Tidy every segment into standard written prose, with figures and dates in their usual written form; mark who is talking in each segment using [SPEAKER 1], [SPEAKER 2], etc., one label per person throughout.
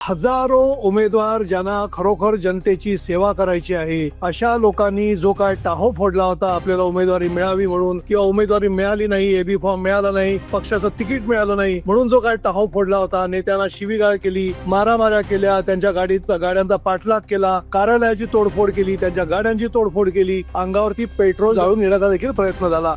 [SPEAKER 1] हजारो उमेदवार ज्यांना खरोखर जनतेची सेवा करायची आहे अशा लोकांनी जो काय टाहो फोडला होता आपल्याला उमेदवारी मिळावी म्हणून किंवा उमेदवारी मिळाली नाही, एबी फॉर्म मिळाला नाही, पक्षाचं तिकीट मिळालं नाही म्हणून जो काय टाहो फोडला होता, नेत्यांना शिवीगाळ केली, मारामाऱ्या केल्या, त्यांच्या गाड्यांचा पाठलाग केला, कार्यालयाची तोडफोड केली, त्यांच्या गाड्यांची तोडफोड केली, अंगावरती पेट्रोल जाळून येण्याचा देखील प्रयत्न झाला.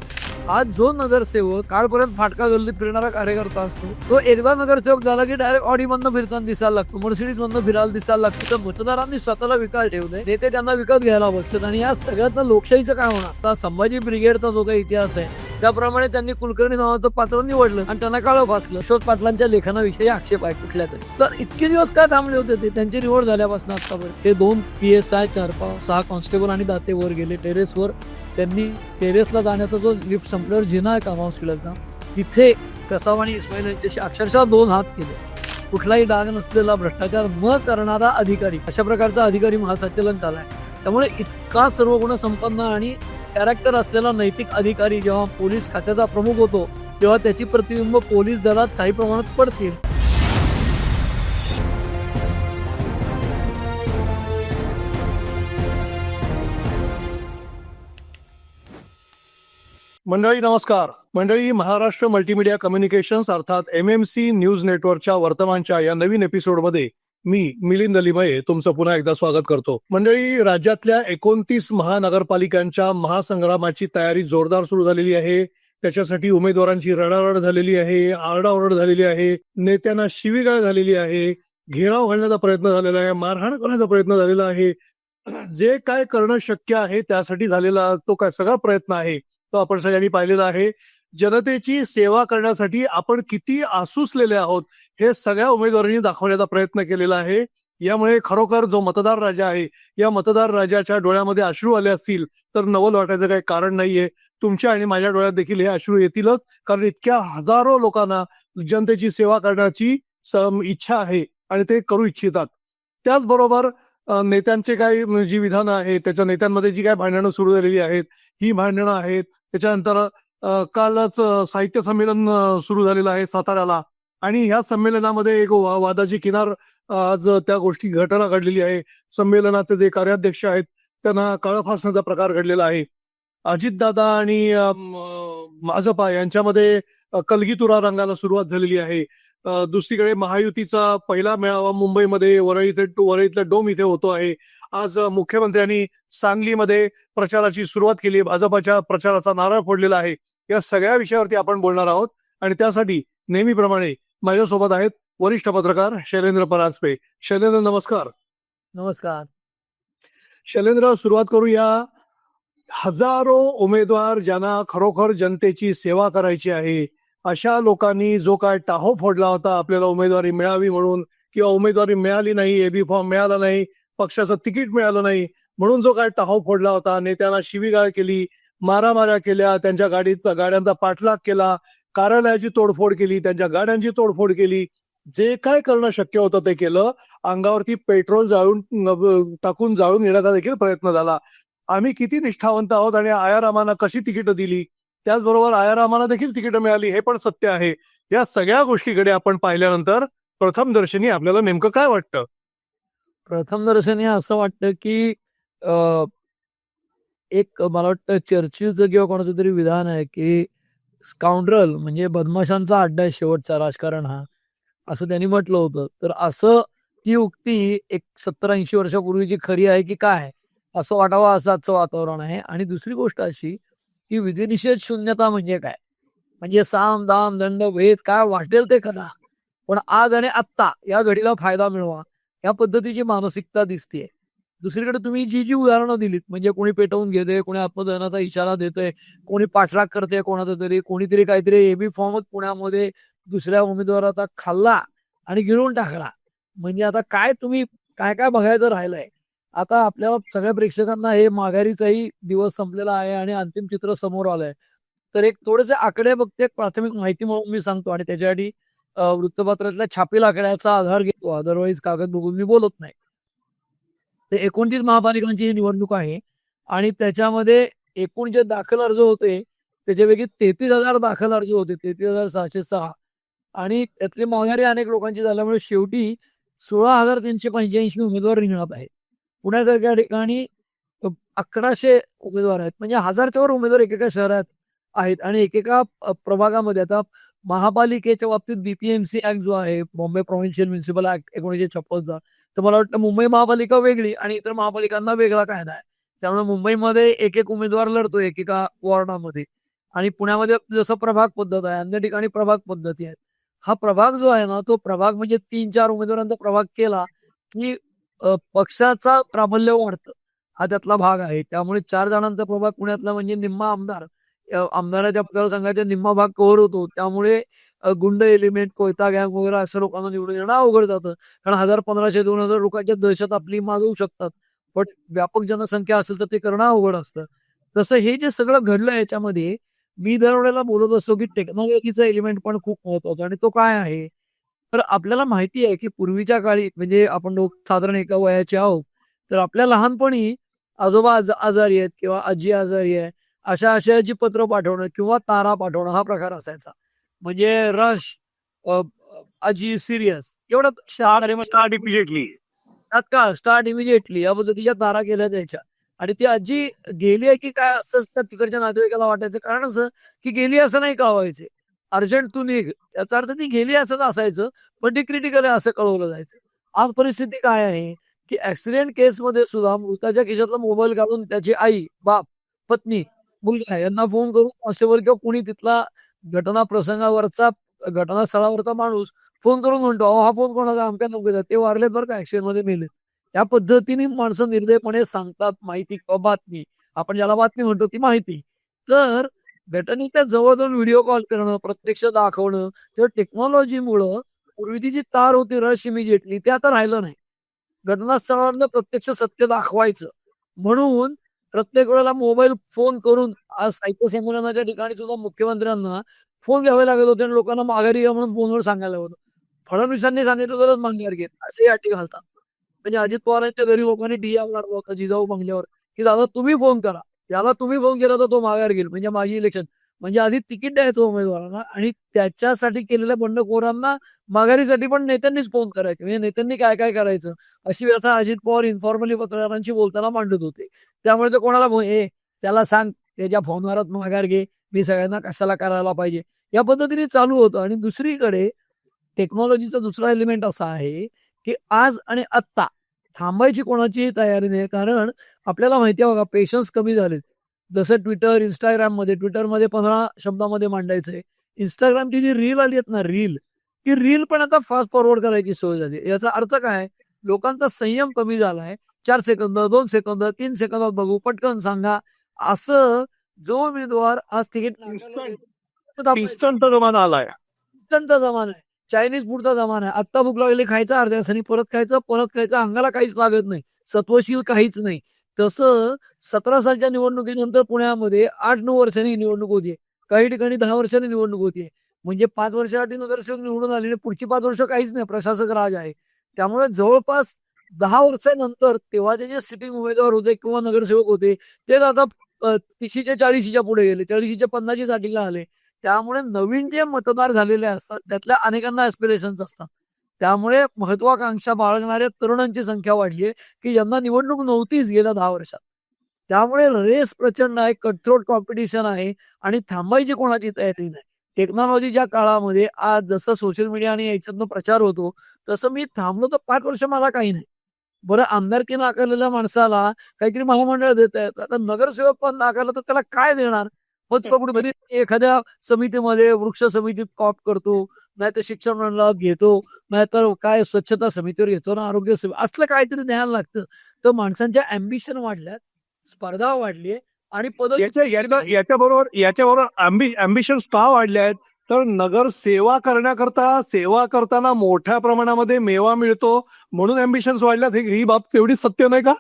[SPEAKER 2] आज जो नगरसेवक कालपर्यंत फाटका गल्लीत फिरणारा कार्यकर्ता असतो तो एकदा नगरसेवक झाला की डायरेक्ट ऑडी मधनं फिरताना दिसायला लागतो, मर्सिडीज मधनं फिरायला दिसायला लागतो. तर मतदारांनी स्वतःला विकायला ठेवलंय, नेते त्यांना विकत घ्यायला बसतात. आणि या सगळ्यातनं लोकशाहीचं काय होणार? आता संभाजी ब्रिगेडचा जो काही इतिहास आहे त्याप्रमाणे त्यांनी कुलकर्णी नावाचं पात्र निवडलं आणि त्यांना काळं फासलं. अशोक पाटलांच्या लेखनाविषयी आक्षेप आहे कुठल्या तरी. तर इतके दिवस काय थांबले होते ते? त्यांची निवड झाल्यापासून आतापर्यंत ते 2 PSI, 4-6 कॉन्स्टेबल आणि दाते वर गेले टेरेसवर. त्यांनी टेरेसला जाण्याचा जो लिफ्ट संपल्यावर जिना आहे का हॉस्पिटलचा, तिथे कसाब आणि इस्माईल यांच्याशी अक्षरशः 2 हात केले. कुठलाही डाग नसलेला, भ्रष्टाचार न करणारा अधिकारी, अशा प्रकारचा अधिकारी महासंचालन झालाय. त्यामुळे इतका सर्व गुण संपन्न आणि कॅरेक्टर असलेला नैतिक अधिकारी जेव्हा पोलीस खात्याचा प्रमुख होतो तेव्हा त्याची प्रतिबिंब पोलीस दलात काही प्रमाणात पडतील.
[SPEAKER 1] मंडळी नमस्कार. मंडळी, महाराष्ट्र मल्टीमीडिया कम्युनिकेशन्स अर्थात MMC न्यूज नेटवर्कच्या वर्तमानच्या या नवीन एपिसोडमध्ये मी मिलिंद लिमये तुमचं पुन्हा एकदा स्वागत करतो. मंडळी, राज्यातल्या 29 महानगरपालिकांच्या महासंग्रामाची तयारी जोरदार सुरू झालेली आहे. त्याच्यासाठी उमेदवारांची रडारड झालेली आहे, आरडाओरड झालेली आहे, नेत्यांना शिवीगाळ झालेली आहे, घेराव घालण्याचा प्रयत्न झालेला आहे, मारहाण करण्याचा प्रयत्न झालेला आहे. जे काय करणं शक्य आहे त्यासाठी झालेला तो काय सगळा प्रयत्न आहे तो आपण सगळ्यांनी पाहिलेला आहे. जनतेची सेवा करण्यासाठी आपण किती आसुसलेले आहोत हे सगळ्या उमेदवारांनी दाखवण्याचा प्रयत्न केलेला आहे. यामुळे खरोखर जो मतदार राजा आहे, या मतदार राजाच्या डोळ्यामध्ये अश्रू आले असतील तर नवल वाटायचं काही कारण नाहीये. तुमच्या आणि माझ्या डोळ्यात देखील हे अश्रू येतीलच, कारण इतक्या हजारो लोकांना जनतेची सेवा करण्याची इच्छा आहे आणि ते करू इच्छितात. त्याचबरोबर नेत्यांचे काही जी विधानं आहेत, त्याच्या नेत्यांमध्ये जी काही भांडणं सुरू झालेली आहेत, ही भांडणं आहेत. त्याच्यानंतर कालच साहित्य संमेलन सुरू झालेलं आहे साताऱ्याला, आणि ह्या संमेलनामध्ये एक वादाची किनार आज त्या गोष्टी घटना घडलेली आहे. संमेलनाचे जे कार्याध्यक्ष आहेत त्यांना काळं फासण्याचा प्रकार घडलेला आहे. अजितदादा आणि भाजपा यांच्यामध्ये कलगीतुरा रंगाला सुरुवात झालेली आहे. दुसरीकडे महायुतीचा पहिला मेळावा मुंबईमध्ये वरळीतल्या डोम इथे होतो आहे. आज मुख्यमंत्र्यांनी सांगलीमध्ये प्रचाराची सुरुवात केली, भाजपाच्या प्रचाराचा नारळ फोडलेला आहे. या सगळ्या विषयावरती आपण बोलणार आहोत आणि त्यासाठी नेहमीप्रमाणे माझ्यासोबत आहेत वरिष्ठ पत्रकार शैलेंद्र परांजपे. शैलेंद्र, नमस्कार.
[SPEAKER 2] नमस्कार.
[SPEAKER 1] शैलेंद्र, सुरुवात करूया. हजारो उमेदवार ज्यांना खरोखर जनतेची सेवा करायची आहे अशा लोकांनी जो काय टाहो फोडला होता आपल्याला उमेदवारी मिळावी म्हणून किंवा उमेदवारी मिळाली नाही, एबी फॉर्म मिळाला नाही, पक्षाचं तिकीट मिळालं नाही म्हणून जो काय टाहो फोडला होता, नेत्यांना शिवीगाळ केली, मारामाऱ्या केल्या, त्यांच्या गाड्यांचा पाठलाग केला, कार्यालयाची तोडफोड केली, त्यांच्या गाड्यांची तोडफोड केली, जे काय करणं शक्य होतं ते केलं. अंगावरती पेट्रोल टाकून जाळून येण्याचा देखील प्रयत्न झाला. आम्ही किती निष्ठावंत आहोत आणि आयारामांना कशी तिकीटं दिली, त्याचबरोबर आयारामांना देखील तिकीटं मिळाली हे पण सत्य आहे. या सगळ्या गोष्टीकडे आपण पाहिल्यानंतर प्रथम दर्शनी आपल्याला नेमकं काय वाटतं?
[SPEAKER 2] प्रथम दर्शनी असं वाटतं की एक मला वाटतं चर्चिलचं किंवा कोणाचं तरी विधान आहे की स्काउंड्रल म्हणजे बदमाशांचा अड्डा आहे शेवटचा राजकारण हा, असं त्यांनी म्हटलं होतं. तर असं ती उक्ती एक 70-80 वर्षापूर्वीची खरी आहे की काय असं वाटावं, असं आजचं वातावरण आहे. आणि दुसरी गोष्ट अशी की विधिनिषेध शून्यता म्हणजे काय, म्हणजे साम दाम दंड भेद काय वाटेल ते करा, पण आज आणि आत्ता या घडीला फायदा मिळवा, या पद्धतीची मानसिकता दिसतेय. दुसरीकडे तुम्ही जी उदाहरणं दिलीत, म्हणजे कोणी पेटवून घेते, कोणी आत्मदहनाचा इशारा देतोय, कोणी पाठलाग करते कोणाचा तरी, कोणीतरी काहीतरी एबी फॉर्मच पुण्यामध्ये दुसऱ्या उमेदवाराचा खाल्ला आणि गिळून टाकला, म्हणजे आता काय तुम्ही काय काय बघायचं राहिलंय. आता आपल्याला सगळ्या प्रेक्षकांना हे माघारीचाही दिवस संपलेला आहे आणि अंतिम चित्र समोर आलंय. तर एक थोडेसे आकडे बघते, प्राथमिक माहिती म्हणून मी सांगतो आणि त्याच्यासाठी वृत्तपत्रातल्या छापील आकड्याचा आधार घेतो, अदरवाईज कागद बघून मी बोलत नाही. ते 29 महापालिकांची ही निवडणूक आहे आणि त्याच्यामध्ये एकूण जे दाखल अर्ज होते त्याच्यापैकी 33,000 दाखल अर्ज होते, 33,606, आणि त्यातली माघारी अनेक लोकांची झाल्यामुळे शेवटी 16,385 उमेदवार रिंगणात आहेत. पुण्यासारख्या ठिकाणी 1100 उमेदवार आहेत. म्हणजे 1000च्या वर उमेदवार एकेका शहरात आहेत आणि एकेका प्रभागामध्ये. आता महापालिकेच्या बाबतीत बीपीएमसी ऍक्ट जो आहे, बॉम्बे प्रोव्हिन्शियल म्युनिसिपल ऍक्ट 1956चा, तर मला वाटतं मुंबई महापालिका वेगळी आणि इतर महापालिकांना वेगळा कायदा आहे. त्यामुळे मुंबईमध्ये एक उमेदवार लढतो एकेका वॉर्डामध्ये आणि पुण्यामध्ये जसं प्रभाग पद्धत आहे, अन्य ठिकाणी प्रभाग पद्धती आहेत. हा प्रभाग जो आहे ना, तो प्रभाग म्हणजे 3-4 उमेदवारांचा प्रभाग केला की पक्षाचा प्राबल्य वाढतं. हा त्यातला भाग आहे. त्यामुळे 4 जणांचा प्रभाग पुण्यातला म्हणजे निम्मा आमदार, आमदाराच्या मतदारसंघाचा निम्मा भाग कव्हर होतो. त्यामुळे गुंड एलिमेंट, कोयता गँग वगैरे असं लोकांना निवडून येणं अवघड जातं. कारण 1,000-1,500-2,000 लोकांच्या दहशत आपली माजवू शकतात. पण व्यापक जनसंख्या असेल तर ते करणं अवघड असतं. तसं हे जे सगळं घडलं याच्यामध्ये मी दरवेळेला बोलत असतो की टेक्नॉलॉजीचा एलिमेंट पण खूप महत्वाचा आणि तो काय आहे? तर आपल्याला माहिती आहे की पूर्वीच्या काळी म्हणजे आपण लोक साधारण एका वयाचे आहोत. तर आपल्या लहानपणी आजोबा आजारी आहेत किंवा आजी आजारी आहे, अशा आशयाची पत्र पाठवणं किंवा तारा पाठवणं हा प्रकार असायचा. म्हणजे रश, अ, आजी सिरियस एवढं
[SPEAKER 1] स्टार्ट इमिजिएटली.
[SPEAKER 2] तात्काळ स्टार्ट इमिजिएटली या पद्धतीच्या तारा केल्या जायच्या. आणि ती आजी गेली आहे की काय असंच त्या तिकडच्या नातेवाईकाला वाटायचं. कारण असं की गेली असं नाही कळवायचे. अर्जंट तू निघ, याचा अर्थ ती गेली असंच असायचं, पण ती क्रिटिकल आहे असं कळवलं जायचं. आज परिस्थिती काय आहे की ऍक्सिडेंट केसमध्ये सुद्धा मृताच्या खिशातला मोबाईल काढून त्याची आई, बाप, पत्नी, मुलगा यांना फोन करून कॉन्स्टेबल किंवा कुणी तिथला घटना प्रसंगावरचा घटनास्थळावरचा माणूस फोन करून म्हणतो, अहो हा फोन कोणाचा, अमक्या नमक्याचा, ते वारलेत बरं का, ऍक्सिडेंटमध्ये मेलेत. त्या पद्धतीने माणसं निर्दयपणे सांगतात माहिती किंवा बातमी. आपण ज्याला बातमी म्हणतो ती माहिती. तर घटनेच्या जवळ जाऊन व्हिडिओ कॉल करणं, प्रत्यक्ष दाखवणं, तर टेक्नॉलॉजीमुळं पूर्वीची जी तार होती रश इमिजिएटली ते आता राहिलं नाही. घटनास्थळावरनं प्रत्यक्ष सत्य दाखवायचं. म्हणून प्रत्येक वेळेला मोबाईल फोन करून आज साहित्य संमेलनाच्या ठिकाणी सुद्धा मुख्यमंत्र्यांना फोन घ्यावे लागत होते आणि लोकांना माघारी या म्हणून फोनवर सांगायला होतं. फडणवीसांनी सांगितलं तरच माघार घेत असे अटी घालतात. म्हणजे अजित पवारांच्या घरी लोकांनी टीआर लावला होता जिजाऊ बंगल्यावर की दादा तुम्ही फोन करा, याला तुम्ही फोन केला तर तो माघार घेईल, म्हणजे माझी इलेक्शन. म्हणजे आधी तिकीट द्यायचं उमेदवारांना आणि त्याच्यासाठी केलेल्या बंडखोरांना माघारीसाठी पण नेत्यांनीच फोन करायचे. म्हणजे नेत्यांनी काय काय करायचं अशी व्यथा अजित पवार इन्फॉर्मली पत्रकारांशी बोलताना मांडत होते. त्यामुळे ते कोणाला त्याला सांग त्याच्या फोनवरच माघार घे, मी सगळ्यांना कशाला करायला पाहिजे, या पद्धतीने चालू होतं. आणि दुसरीकडे टेक्नॉलॉजीचा दुसरा एलिमेंट असा आहे की आज आणि आत्ता थांबायची कोणाचीही तयारी नाही. कारण आपल्याला माहिती आहे बघा, पेशन्स कमी झालेत. जसं ट्विटरमध्ये 15 शब्दामध्ये मांडायचंय. इंस्टाग्रामची जी रील आली आहेत ना, ती रील पण आता फास्ट फॉरवर्ड करायची सोय झाली. याचा अर्थ काय? लोकांचा संयम कमी झालाय. 4 सेकंद, 2 सेकंद, 3 सेकंदात बघू, पटकन सांगा, असं जो उमेदवार आज तिकीट
[SPEAKER 1] इन्स्टंट जमाना आलाय.
[SPEAKER 2] इन्स्टंटचा जमाना आहे. चायनीज फूडचा जमाना आहे. आत्ता भूक लागली खायचं, अर्ध्या तासाने परत खायचं, अंगाला काहीच लागत नाही, सत्वशील काहीच नाही. तसं 17 सालच्या निवडणुकीनंतर पुण्यामध्ये 8-9 वर्षांनी निवडणूक होतीये. काही ठिकाणी 10 वर्षांनी निवडणूक होतीये. म्हणजे 5 वर्षासाठी नगरसेवक निवडून आले आणि पुढची 5 वर्ष काहीच नाही, प्रशासक राज आहे. त्यामुळे जवळपास 10 वर्षानंतर तेव्हाचे जे सिटिंग उमेदवार होते किंवा नगरसेवक होते ते आता 30च्या 40च्या पुढे गेले, 40च्या 50 साठीला आले. त्यामुळे नवीन जे मतदार झालेले असतात त्यातल्या अनेकांना ऍस्पिरेशन्स असतात. त्यामुळे महत्वाकांक्षा बाळगणाऱ्या तरुणांची संख्या वाढली आहे की ज्यांना निवडणूक नव्हतीच गेल्या 10 वर्षात. त्यामुळे रेस प्रचंड आहे, कटथ्रोट कॉम्पिटिशन आहे आणि थांबायची कोणाची तयारी नाही. टेक्नॉलॉजीच्या काळामध्ये आज जसं सोशल मीडिया आणि याच्यातनं प्रचार होतो तसं मी थांबलो तर 5 वर्ष मला काही नाही. बरं, आमदारकी नाकारलेल्या माणसाला काहीतरी महामंडळ देत आहेत, आता नगरसेवक पण नाकारलं तर त्याला काय देणार? मग तो कुठेतरी एखाद्या समितीमध्ये वृक्ष समितीत कॉप करतो, नाहीतर शिक्षण मंडळात घेतो, नाहीतर काय स्वच्छता समितीवर घेतो ना, आरोग्य समिती, असलं काहीतरी द्यायला लागतं. तर माणसांच्या अँबिशन वाढल्यात, स्पर्धा वाढली आणि पद
[SPEAKER 1] याच्याबरोबर अँबिशन्स का वाढले आहेत? तर नगर सेवा करताना मोठ्या प्रमाणामध्ये मेवा मिळतो म्हणून अँबिशन्स वाढल्यात. ही बाब तेवढी सत्य नाही का?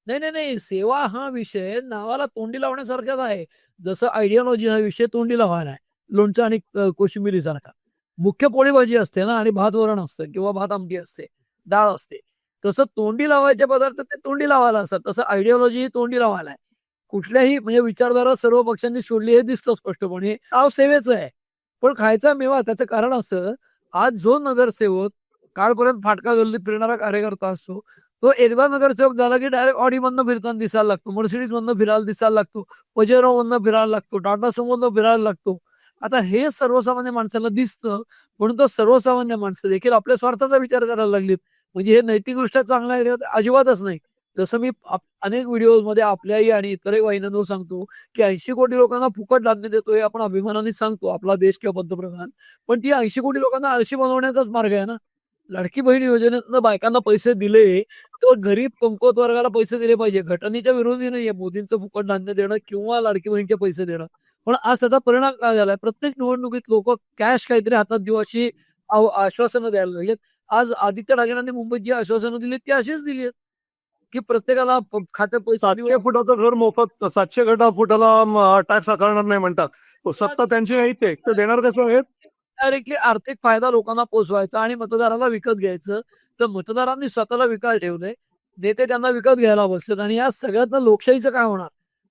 [SPEAKER 2] नाही. सेवा हा विषय नावाला तोंडी लावण्यासारखाच आहे. जसं आयडिओलॉजी हा विषय तोंडी लावायला आहे. लोणचं आणि कोशिंबिरी सारखा. मुख्य पोळी भाजी असते ना आणि भात वरण असतं किंवा भात आमटी असते, डाळ असते. तसं तोंडी लावायचे पदार्थ ते तोंडी लावायला असतात. तसं आयडिओलॉजी ही तोंडी लावायला आहे. कुठल्याही म्हणजे विचारधारा सर्व पक्षांनी सोडली हे दिसतं स्पष्टपणे. नाव सेवेचं आहे. पण खायचा मेवा त्याचं कारण असं, आज जो नगरसेवक कालपर्यंत फाटका गल्लीत फिरणारा कार्यकर्ता असतो, तो एकदा नगरसेवक झाला की डायरेक्ट ऑडीमधनं फिरताना दिसायला लागतो, मर्सिडीजमधनं फिरायला दिसायला लागतो, पजेरोमधनं फिरायला लागतो, टाटा सुमोमधनं फिरायला लागतो. आता हे सर्वसामान्य माणसाला दिसतं, म्हणून तो सर्वसामान्य माणसं देखील आपल्या स्वार्थाचा विचार करायला लागलीत. म्हणजे हे नैतिकदृष्ट्या चांगलं आहे का? अजिबातच नाही. जसं मी अनेक व्हिडिओमध्ये आपल्याही आणि इतरही वाहिन्यांवर सांगतो, की 80 कोटी लोकांना फुकट धान्य देतोय, आपण अभिमानाने सांगतो आपला देश किंवा पंतप्रधान. पण ती 80 कोटी लोकांना आळशी बनवण्याचाच मार्ग आहे ना. लाडकी बहीण योजनेतनं बायकांना पैसे दिले, तर गरीब कमकुवत वर्गाला पैसे दिले पाहिजे. घटनेच्या विरोधी नाहीये मोदींचं फुकट धान्य देणं किंवा लाडकी बहीणचे पैसे देणं. पण आज त्याचा परिणाम काय झालाय? प्रत्येक निवडणुकीत लोक कॅश काहीतरी हातात देऊ अशी आश्वासनं द्यायला लागलेत. आज आदित्य ठाकरेंनी मुंबईत जी आश्वासनं दिली ती अशीच दिली आहेत, की प्रत्येकाला खात्यात पैसे देऊ.
[SPEAKER 1] 700 फुटाचं घर मोफत 700 फुटाला टॅक्स आकारणार नाही म्हणतात. सत्ता त्यांची नाही ते देणार कसं हे?
[SPEAKER 2] डायरेक्टली आर्थिक फायदा लोकांना पोचवायचा आणि मतदाराला विकत घ्यायचं. तर मतदारांनी स्वतःला विकायला ठेवलंय, नेते त्यांना विकत घ्यायला बसलेत आणि या सगळ्यातनं लोकशाहीचं काय होणार?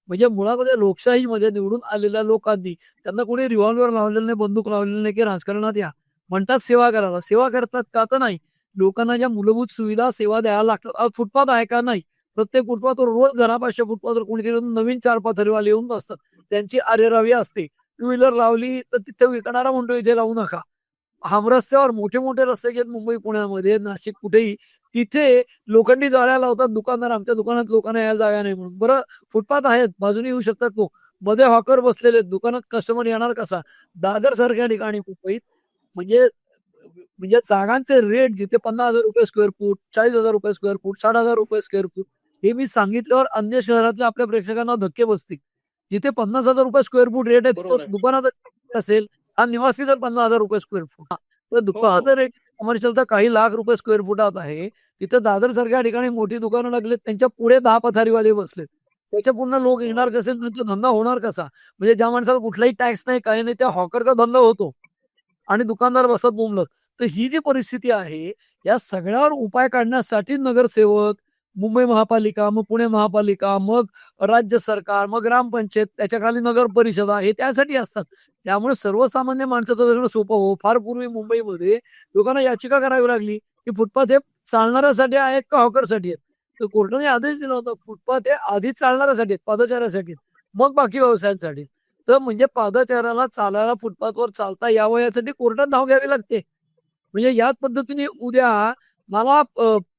[SPEAKER 2] म्हणजे मुळामध्ये लोकशाहीमध्ये निवडून आलेल्या लोकांनी त्यांना कोणी रिव्हॉल्वर लावलेलं नाही, बंदूक लावलेली नाही की राजकारणात या. म्हणतात सेवा करायला. सेवा करतात का? तर नाही. लोकांना ज्या मूलभूत सुविधा सेवा द्यायला लागतात. आज फुटपाथ आहे का? नाही. प्रत्येक फुटपाथवर रोज घरापाशा फुटपाथवर कोणीतरी नवीन 4 पथारीवाले येऊन बसतात. त्यांची आरेरावी असते. टू व्हीलर लावली तर तिथे विकणारा म्हणतो इथे लावू नका. हमरस्त्यावर मोठे मोठे रस्ते आहेत मुंबई, पुण्यामध्ये, नाशिक, कुठेही तिथे लोखंडी जाळ्या लावतात दुकानदार. आमच्या दुकानात लोकांना यायला जागा नाही म्हणून. बरं, फुटपाथ आहेत, बाजूने येऊ शकतात लोक. मध्ये हॉकर बसलेले आहेत, दुकानात कस्टमर येणार कसा? दादर सारख्या ठिकाणी मुंबईत म्हणजे म्हणजे जागांचे रेट जिथे ₹50,000 square foot, ₹40,000 square foot, ₹60,000 square foot, हे मी सांगितल्यावर अन्य शहरातल्या आपल्या प्रेक्षकांना धक्के बसतील. जिथे ₹50,000 स्क्वेअर फूट रेट आहे, तो
[SPEAKER 1] बरोबर आहे.
[SPEAKER 2] दुकानात असेल. हा निवासी जर ₹50,000 स्क्वेअर फूट, तर दुकानाचा रेट कमर्शियलचा काही लाख रुपये स्क्वेअर फुटात आहे. तिथं दादर सारख्या ठिकाणी मोठी दुकानं लागलीत, त्यांच्या पुढे 10 पथारीवाले बसलेत. त्याच्या पुन्हा लोक येणार कसे? तो धंदा होणार कसा? म्हणजे ज्या माणसाला कुठलाही टॅक्स नाही, काही नाही, त्या हॉकरचा धंदा होतो आणि दुकानदार बसत बोंबलत. तर ही जी परिस्थिती आहे, या सगळ्यावर उपाय काढण्यासाठी नगरसेवक, मुंबई महापालिका, मग पुणे महापालिका, मग राज्य सरकार, मग ग्रामपंचायत, त्याच्या खाली नगर परिषदा हे त्यासाठी असतात. त्यामुळे सर्वसामान्य माणसाचं जगणं सोपं हो. फार पूर्वी मुंबईमध्ये लोकांना याचिका करावी लागली, की फुटपाथ हे चालणाऱ्यासाठी आहेत का हॉकरसाठी आहेत? तर कोर्टाने आदेश दिला होता, फुटपाथ हे आधी चालणाऱ्यासाठी आहेत, पादचाऱ्यासाठी आहेत, मग बाकी व्यवसायांसाठी. तर म्हणजे पादचाऱ्याला चालायला फुटपाथवर चालता यावं यासाठी कोर्टात धाव घ्यावी लागते. म्हणजे याच पद्धतीने उद्या मला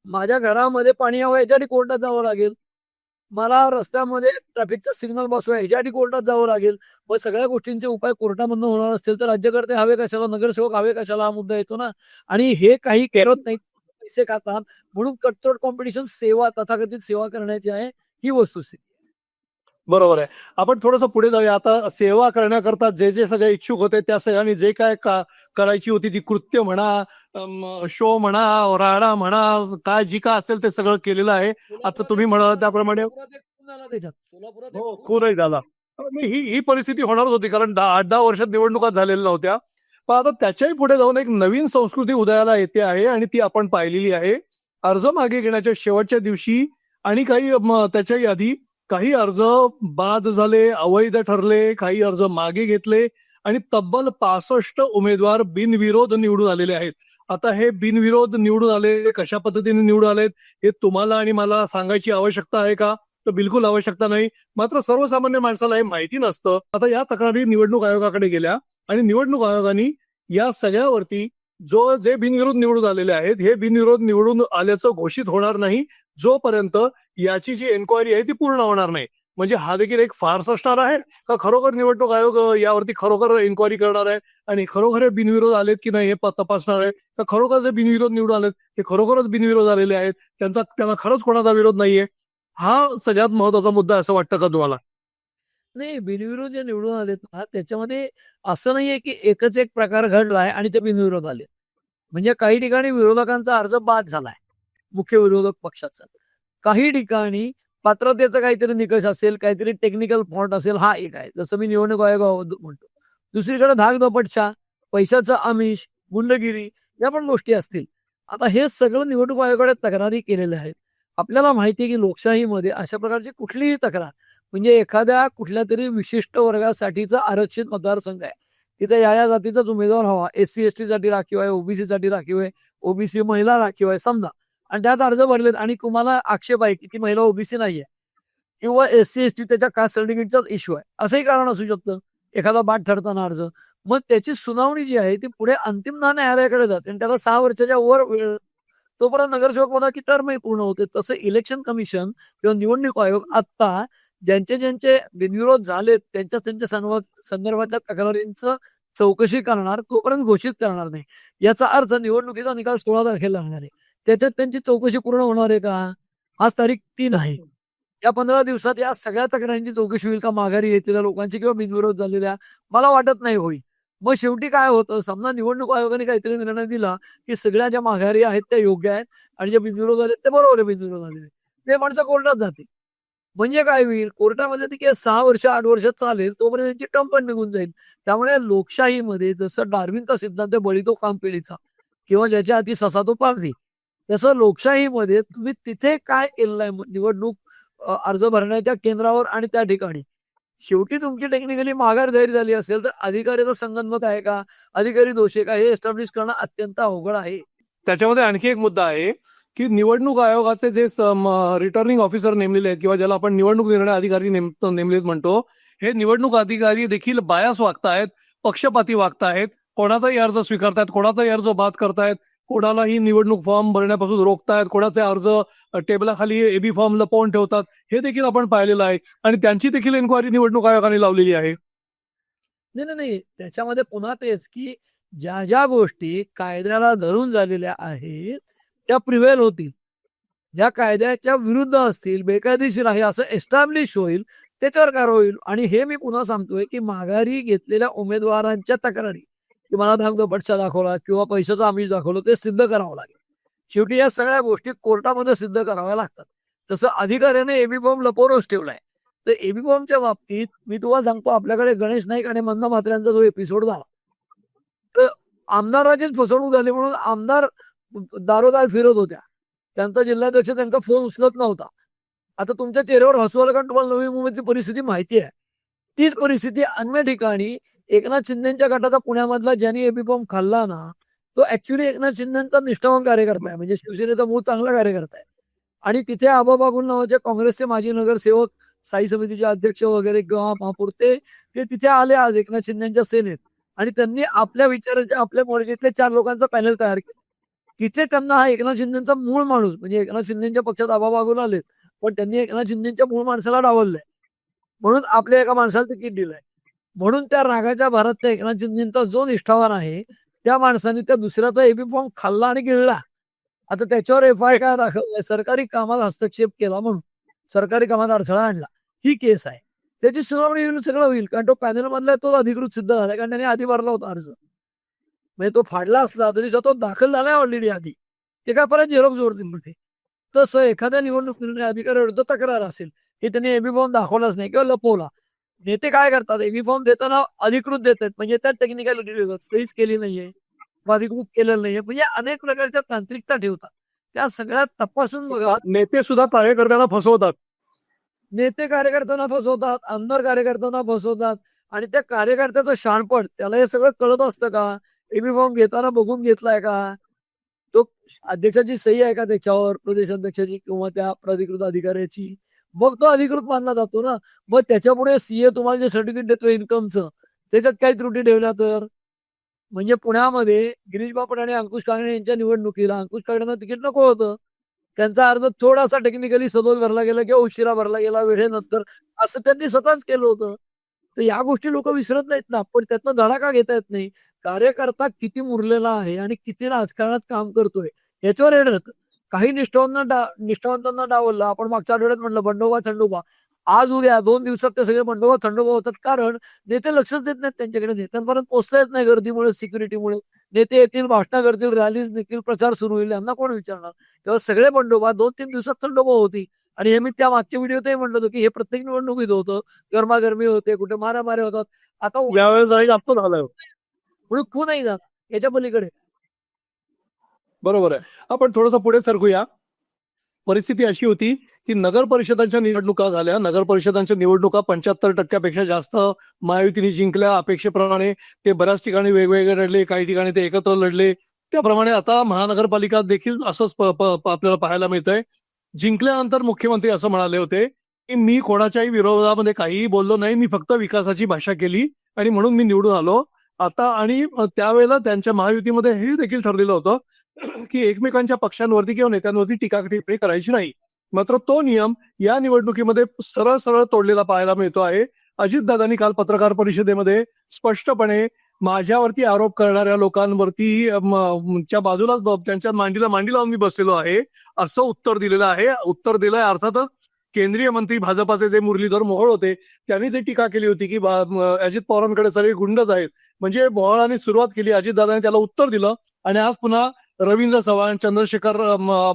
[SPEAKER 2] माझ्या घरामध्ये पाणी यावं याच्यासाठी कोर्टात जावं लागेल. मला रस्त्यामध्ये ट्रॅफिकचा सिग्नल बसवा ह्याच्यासाठी कोर्टात जावं लागेल. मग सगळ्या गोष्टींचे उपाय कोर्टामधनं होणार असतील तर राज्यकर्ते हवे कशाला? नगरसेवक हवे कशाला? हा मुद्दा येतो ना. आणि हे काही करत नाहीत, पैसे खातात. म्हणून कटथ्रोट कॉम्पिटिशन सेवा, तथाकथित सेवा करण्याची आहे, ही वस्तुस्थिती.
[SPEAKER 1] बरोबर आहे. आपण थोडंसं पुढे जाऊया. आता सेवा करण्याकरता जे सगळे इच्छुक होते त्या सगळ्यांनी जे काय करायची होती ती कृत्य म्हणा, शो म्हणा, राडा म्हणा, काय जी काय असेल ते सगळं केलेलं आहे. आता तुम्ही म्हणाला त्याप्रमाणे हो, खूनही झाला. नाही, ही परिस्थिती होणारच होती कारण 8-10 वर्षात निवडणुका झालेल्या नव्हत्या. पण आता त्याच्याही पुढे जाऊन एक नवीन संस्कृती उदयाला येते आहे आणि ती आपण पाहिलेली आहे. अर्ज मागे घेण्याच्या शेवटच्या दिवशी आणि काही त्याच्याही आधी काही अर्ज बाद झाले, अवैध ठरले, काही अर्ज मागे घेतले आणि तब्बल 65 उमेदवार बिनविरोध निवडून आलेले आहेत. आता हे बिनविरोध निवडून आले, कशा पद्धतीने निवडून आलेत हे तुम्हाला आणि मला सांगायची आवश्यकता आहे का? तर बिलकुल आवश्यकता नाही. मात्र सर्वसामान्य माणसाला हे माहिती नसतं. आता या तक्रारी निवडणूक आयोगाकडे गेल्या आणि निवडणूक आयोगाने या सगळ्यावरती जे बिनविरोध निवडून आलेले आहेत, हे बिनविरोध निवडून आल्याचं घोषित होणार नाही जोपर्यंत याची जी एन्क्वायरी आहे ती पूर्ण होणार नाही. म्हणजे हा देखील एक फार्स असणार आहे का खरोखर निवडणूक आयोग यावरती खरोखर एन्क्वायरी करणार आहे आणि खरोखर हे बिनविरोध आलेत की नाही हे तपासणार आहे का खरोखर जे बिनविरोध निवडून आलेत हे खरोखरच बिनविरोध आलेले आहेत, त्यांना खरंच कोणाचा विरोध नाहीये. हा सगळ्यात महत्वाचा मुद्दा असं वाटतं का तुम्हाला?
[SPEAKER 2] नाही, बिनविरोध जे निवडून आलेत ना, त्याच्यामध्ये असं नाहीये की एकच एक प्रकार घडलाय आणि ते बिनविरोध आले. म्हणजे काही ठिकाणी विरोधकांचा अर्ज बाद झालाय, मुख्य विरोधक पक्षाचा. काही ठिकाणी पात्रतेचा काहीतरी निकष असेल, काहीतरी टेक्निकल फॉल्ट असेल, हा एक आहे. जसं मी निवडणूक आयोगाबद्दल म्हणतो. दुसरीकडे धाकधपटशा, पैशाचं आमिष, गुंडगिरी या पण गोष्टी असतील. आता हे सगळं निवडणूक आयोगाकडे तक्रारी केलेल्या आहेत. आपल्याला माहिती आहे की लोकशाहीमध्ये अशा प्रकारची कुठलीही तक्रार म्हणजे एखाद्या कुठल्या तरी विशिष्ट वर्गासाठीचा आरक्षित मतदारसंघ आहे. तिथे या जातीचाच उमेदवार हवा, SC ST साठी राखीव आहे, ओबीसी साठी राखीव आहे, ओबीसी महिला राखीव आहे समजा, आणि त्यात अर्ज भरलेत आणि तुम्हाला आक्षेप आहे की ती महिला ओबीसी नाहीये किंवा SC ST त्याच्या कास्ट सर्टिफिकेटचाच इश्यू आहे, असंही कारण असू शकतं एखादा बाद ठरताना अर्ज. मग त्याची सुनावणी जी आहे ती पुढे अंतिम न्यायालयाकडे जाते आणि त्याला 6 वर्षाच्या वर वेळ, तोपर्यंत नगरसेवक पदाची टर्मही पूर्ण होते. तसं इलेक्शन कमिशन किंवा निवडणूक आयोग आता ज्यांचे ज्यांचे बिनविरोध झालेत त्यांच्या त्यांच्या संदर्भातल्या तक्रारींचं चौकशी करणार, तोपर्यंत घोषित करणार नाही. याचा अर्थ निवडणुकीचा निकाल 16 तारखेला लागणार आहे. त्याच्यात त्यांची चौकशी पूर्ण होणार आहे का? आज तारीख 3 आहे. या 15 दिवसात या सगळ्या तक्रारींची चौकशी होईल का? माघारी येतील लोकांची किंवा बिनविरोध झालेल्या? मला वाटत नाही होईल. मग शेवटी काय होतं, समजा निवडणूक आयोगाने काहीतरी निर्णय दिला की सगळ्या ज्या माघारी आहेत त्या योग्य आहेत आणि जे बिनविरोध आहेत ते बरोबर आहे, बिनविरोध झालेले ते माणसं कोर्टात जातील. म्हणजे काय होईल, कोर्टामध्ये ती 6 वर्ष 8 वर्ष चालेल, तोपर्यंत त्यांची टर्म पण निघून जाईल. त्यामुळे लोकशाहीमध्ये जसं डार्विनचा सिद्धांत आहे, बळी तो काम पिढीचा किंवा ज्याच्या हाती ससा तो पारधी, तसं लोकशाहीमध्ये तुम्ही तिथे काय केलेलं आहे निवडणूक अर्ज भरण्याच्या केंद्रावर आणि त्या ठिकाणी शेवटी तुमची टेक्निकली माघार जाहीर झाली असेल तर अधिकाऱ्याचं संगनमत आहे का, अधिकारी दोषी का, हे एस्टॅब्लिश करणं अत्यंत अवघड आहे.
[SPEAKER 1] त्याच्यामध्ये आणखी एक मुद्दा आहे की निवडणूक आयोगाचे जे रिटर्निंग ऑफिसर नेमलेले आहेत किंवा ज्याला आपण निवडणूक निर्णय अधिकारी नेमलेत म्हणतो, हे निवडणूक अधिकारी देखील बायास वागतायत, पक्षपाती वागतायत, कोणाचाही अर्ज स्वीकारतायत, कोणाचाही अर्ज बाद करतायत, कोणालाही निवडणूक फॉर्म भरण्यापासून रोखतायत, कोणाचे अर्ज टेबलाखाली एबी फॉर्म लपवून ठेवतात, हे देखील आपण पाहिलेलं आहे आणि त्यांची देखील एन्क्वायरी निवडणूक आयोगाने लावलेली आहे.
[SPEAKER 2] नाही नाही नाही, त्याच्यामध्ये पुन्हा तेच की ज्या ज्या गोष्टी कायद्याला धरून झालेल्या आहेत त्या प्रिव्हेल होतील, ज्या कायद्याच्या विरुद्ध असतील, बेकायदेशीर आहे असं एस्टॅब्लिश होईल, त्याच्यावर कारवाई होईल. आणि हे मी पुन्हा सांगतोय की माघारी घेतलेल्या उमेदवारांच्या तक्रारी की मला धाकधपटचा दाखवला किंवा पैशाचा आमिष दाखवलं ते सिद्ध करावं लागेल. शेवटी या सगळ्या गोष्टी कोर्टामध्ये सिद्ध कराव्या लागतात. तसं अधिकाऱ्याने एबी फॉर्म लपवूनच ठेवलाय, तर एबी फॉर्मच्या बाबतीत मी तुम्हाला सांगतो, आपल्याकडे गणेश नाईक आणि मंदा म्हात्र्यांचा जो एपिसोड झाला, तर आमदाराचीच फसवणूक झाली म्हणून आमदार दारोदार फिरत होत्या, त्यांचा जिल्हाध्यक्ष त्यांचा फोन उचलत नव्हता. आता तुमच्या चेहऱ्यावर हसू आलं कारण तुम्हाला नवी मुंबईची परिस्थिती माहिती आहे. तीच परिस्थिती अन्य ठिकाणी एकनाथ शिंदेच्या गटाचा पुण्यामधला ज्यांनी एबी फॉर्म खाल्ला ना, तो ऍक्च्युली एकनाथ शिंदेचा निष्ठावान कार्यकर्ता आहे, म्हणजे शिवसेनेचा मूळ चांगला कार्यकर्ता आहे. आणि तिथे आबा बागुल नावाचे काँग्रेसचे माजी नगरसेवक, स्थायी समितीचे अध्यक्ष वगैरे किंवा महापौर ते तिथे आले आज एकनाथ शिंदेच्या सेनेत आणि त्यांनी आपल्या विचाराच्या आपल्या मर्जीतले 4 लोकांचा पॅनल तयार केला. तिथे त्यांना हा एकनाथ शिंदेचा मूळ माणूस म्हणजे एकनाथ शिंदेच्या पक्षात आबा बागुल आलेत, पण त्यांनी एकनाथ शिंदेच्या मूळ माणसाला डावललंय म्हणून आपल्या एका माणसाला तिकीट दिलंय. म्हणून त्या रागाच्या भरात त्या एकनाथ शिंदेचा जो निष्ठावान आहे त्या माणसाने त्या दुसऱ्याचा एबी फॉर्म खाल्ला आणि गिळला. आता त्याच्यावर FIR दाखवलाय, सरकारी कामात हस्तक्षेप केला म्हणून, सरकारी कामात अडथळा आणला, ही केस आहे. त्याची सुनावणी होईल, सगळं होईल, कारण तो पॅनल मधला तो अधिकृत सिद्ध झाला, कारण त्याने आधी भरला होता अर्ज. म्हणजे तो फाडला असला तरी तो दाखल झालाय ऑलरेडी आधी, ते काय परत झेरॉक्स जोडतील म्हणजे. तसं एखाद्या निवडणूक निर्णय अधिकाऱ्याविरुद्ध तक्रार असेल की त्यांनी एबी फॉर्म दाखवलाच नाही किंवा लपवला, नेते काय करतात, एबी फॉर्म देताना अधिकृत देतात, म्हणजे त्यात टेक्निकॅलिटी ठेवतात, सहीच केली नाहीये, अधिकृत केलेलं नाहीये, म्हणजे अनेक प्रकारच्या तांत्रिकता ठेवतात. त्या सगळ्या तपासून बघा.
[SPEAKER 1] नेते सुद्धा कार्यकर्त्यांना फसवतात,
[SPEAKER 2] नेते कार्यकर्त्यांना फसवतात, आमदार कार्यकर्त्यांना फसवतात आणि त्या कार्यकर्त्याचं शहाणपण त्याला हे सगळं कळत असतं का? एबी फॉर्म घेताना बघून घेतलाय का? तो अध्यक्षाची सही आहे का त्याच्यावर, प्रदेशाध्यक्षाची किंवा त्या प्राधिकृत अधिकाऱ्याची? मग तो अधिकृत मानला जातो ना. मग त्याच्यापुढे CA तुम्हाला जे सर्टिफिकेट देतो इन्कमचं, त्याच्यात काही त्रुटी ठेवल्या तर, म्हणजे पुण्यामध्ये गिरीश बापट आणि अंकुश कांगणे यांच्या निवडणुकीला अंकुश कांगणेंना तिकीट नको होतं, त्यांचा अर्ज थोडासा टेक्निकली सदोष भरला गेला किंवा उशिरा भरला गेला वेळेनंतर, असं त्यांनी स्वतःच केलं होतं. तर या गोष्टी लोक विसरत नाहीत ना, पण त्यातनं धडा का घेता येत नाही? कार्यकर्ता किती मुरलेला आहे आणि किती राजकारणात काम करतोय याच्यावर येणार. काही निष्ठावंतांना डावललं. आपण मागच्या आठवड्यात म्हणलं बंडोबा थंडोबा, आज उद्या 2 दिवसात ते सगळे बंडोबा थंडोबा होतात, कारण नेते लक्षच देत नाहीत त्यांच्याकडे, नेत्यांपर्यंत पोहोचता येत नाही गर्दीमुळे, सिक्युरिटीमुळे. नेते येतील, भाषणं करतील, रॅलीज निघतील, प्रचार सुरू होईल, यांना कोण विचारणार? तेव्हा सगळे बंडोबा 2-3 दिवसात थंडोबा होती. आणि हे मी त्या मागच्या व्हिडिओतही म्हणलं होतं की हे प्रत्येक निवडणुकीत होतं, गरमागरमी होते, कुठे मारामारी होतात. आता
[SPEAKER 1] यावेळेस जास्त झालंय.
[SPEAKER 2] म्हणून खूप नाही जात याच्या पलीकडे.
[SPEAKER 1] बरोबर आहे. आपण थोडंसं पुढे सरकूया. परिस्थिती अशी होती की नगर परिषदांच्या निवडणुका झाल्या. नगर परिषदांच्या निवडणुका 75% जास्त महायुतीने जिंकल्या. अपेक्षेप्रमाणे ते बऱ्याच ठिकाणी वेगवेगळे लढले, काही ठिकाणी ते एकत्र लढले. त्याप्रमाणे आता महानगरपालिका देखील असंच आपल्याला पाहायला मिळतंय. जिंकल्यानंतर मुख्यमंत्री असं म्हणाले होते की मी कोणाच्याही विरोधामध्ये काहीही बोललो नाही, मी फक्त विकासाची भाषा केली आणि म्हणून मी निवडून आलो. आता आणि त्यावेळेला त्यांच्या महायुतीमध्ये हे देखील ठरलेलं होतं की एकमेकांच्या पक्षांवरती किंवा नेत्यांवरती टीका टिप्पणी करायची नाही. मात्र तो नियम या निवडणुकीमध्ये सरळ सरळ तोडलेला पाहायला मिळतो आहे. अजितदादांनी काल पत्रकार परिषदेमध्ये स्पष्टपणे माझ्यावरती आरोप करणाऱ्या लोकांवरती च्या बाजूलाच त्यांच्या मांडीला मांडी लावून मी बसलेलो आहे असं उत्तर दिलेलं आहे. उत्तर दिलंय अर्थातच केंद्रीय मंत्री भाजपाचे जे मुरलीधर मोहोळ होते त्यांनी ते टीका केली होती की अजित पवारांकडे सगळे गुंडच आहेत. म्हणजे मोहोळांनी सुरुवात केली, अजितदादांनी त्याला उत्तर दिलं आणि आज पुन्हा रवींद्र चव्हाण, चंद्रशेखर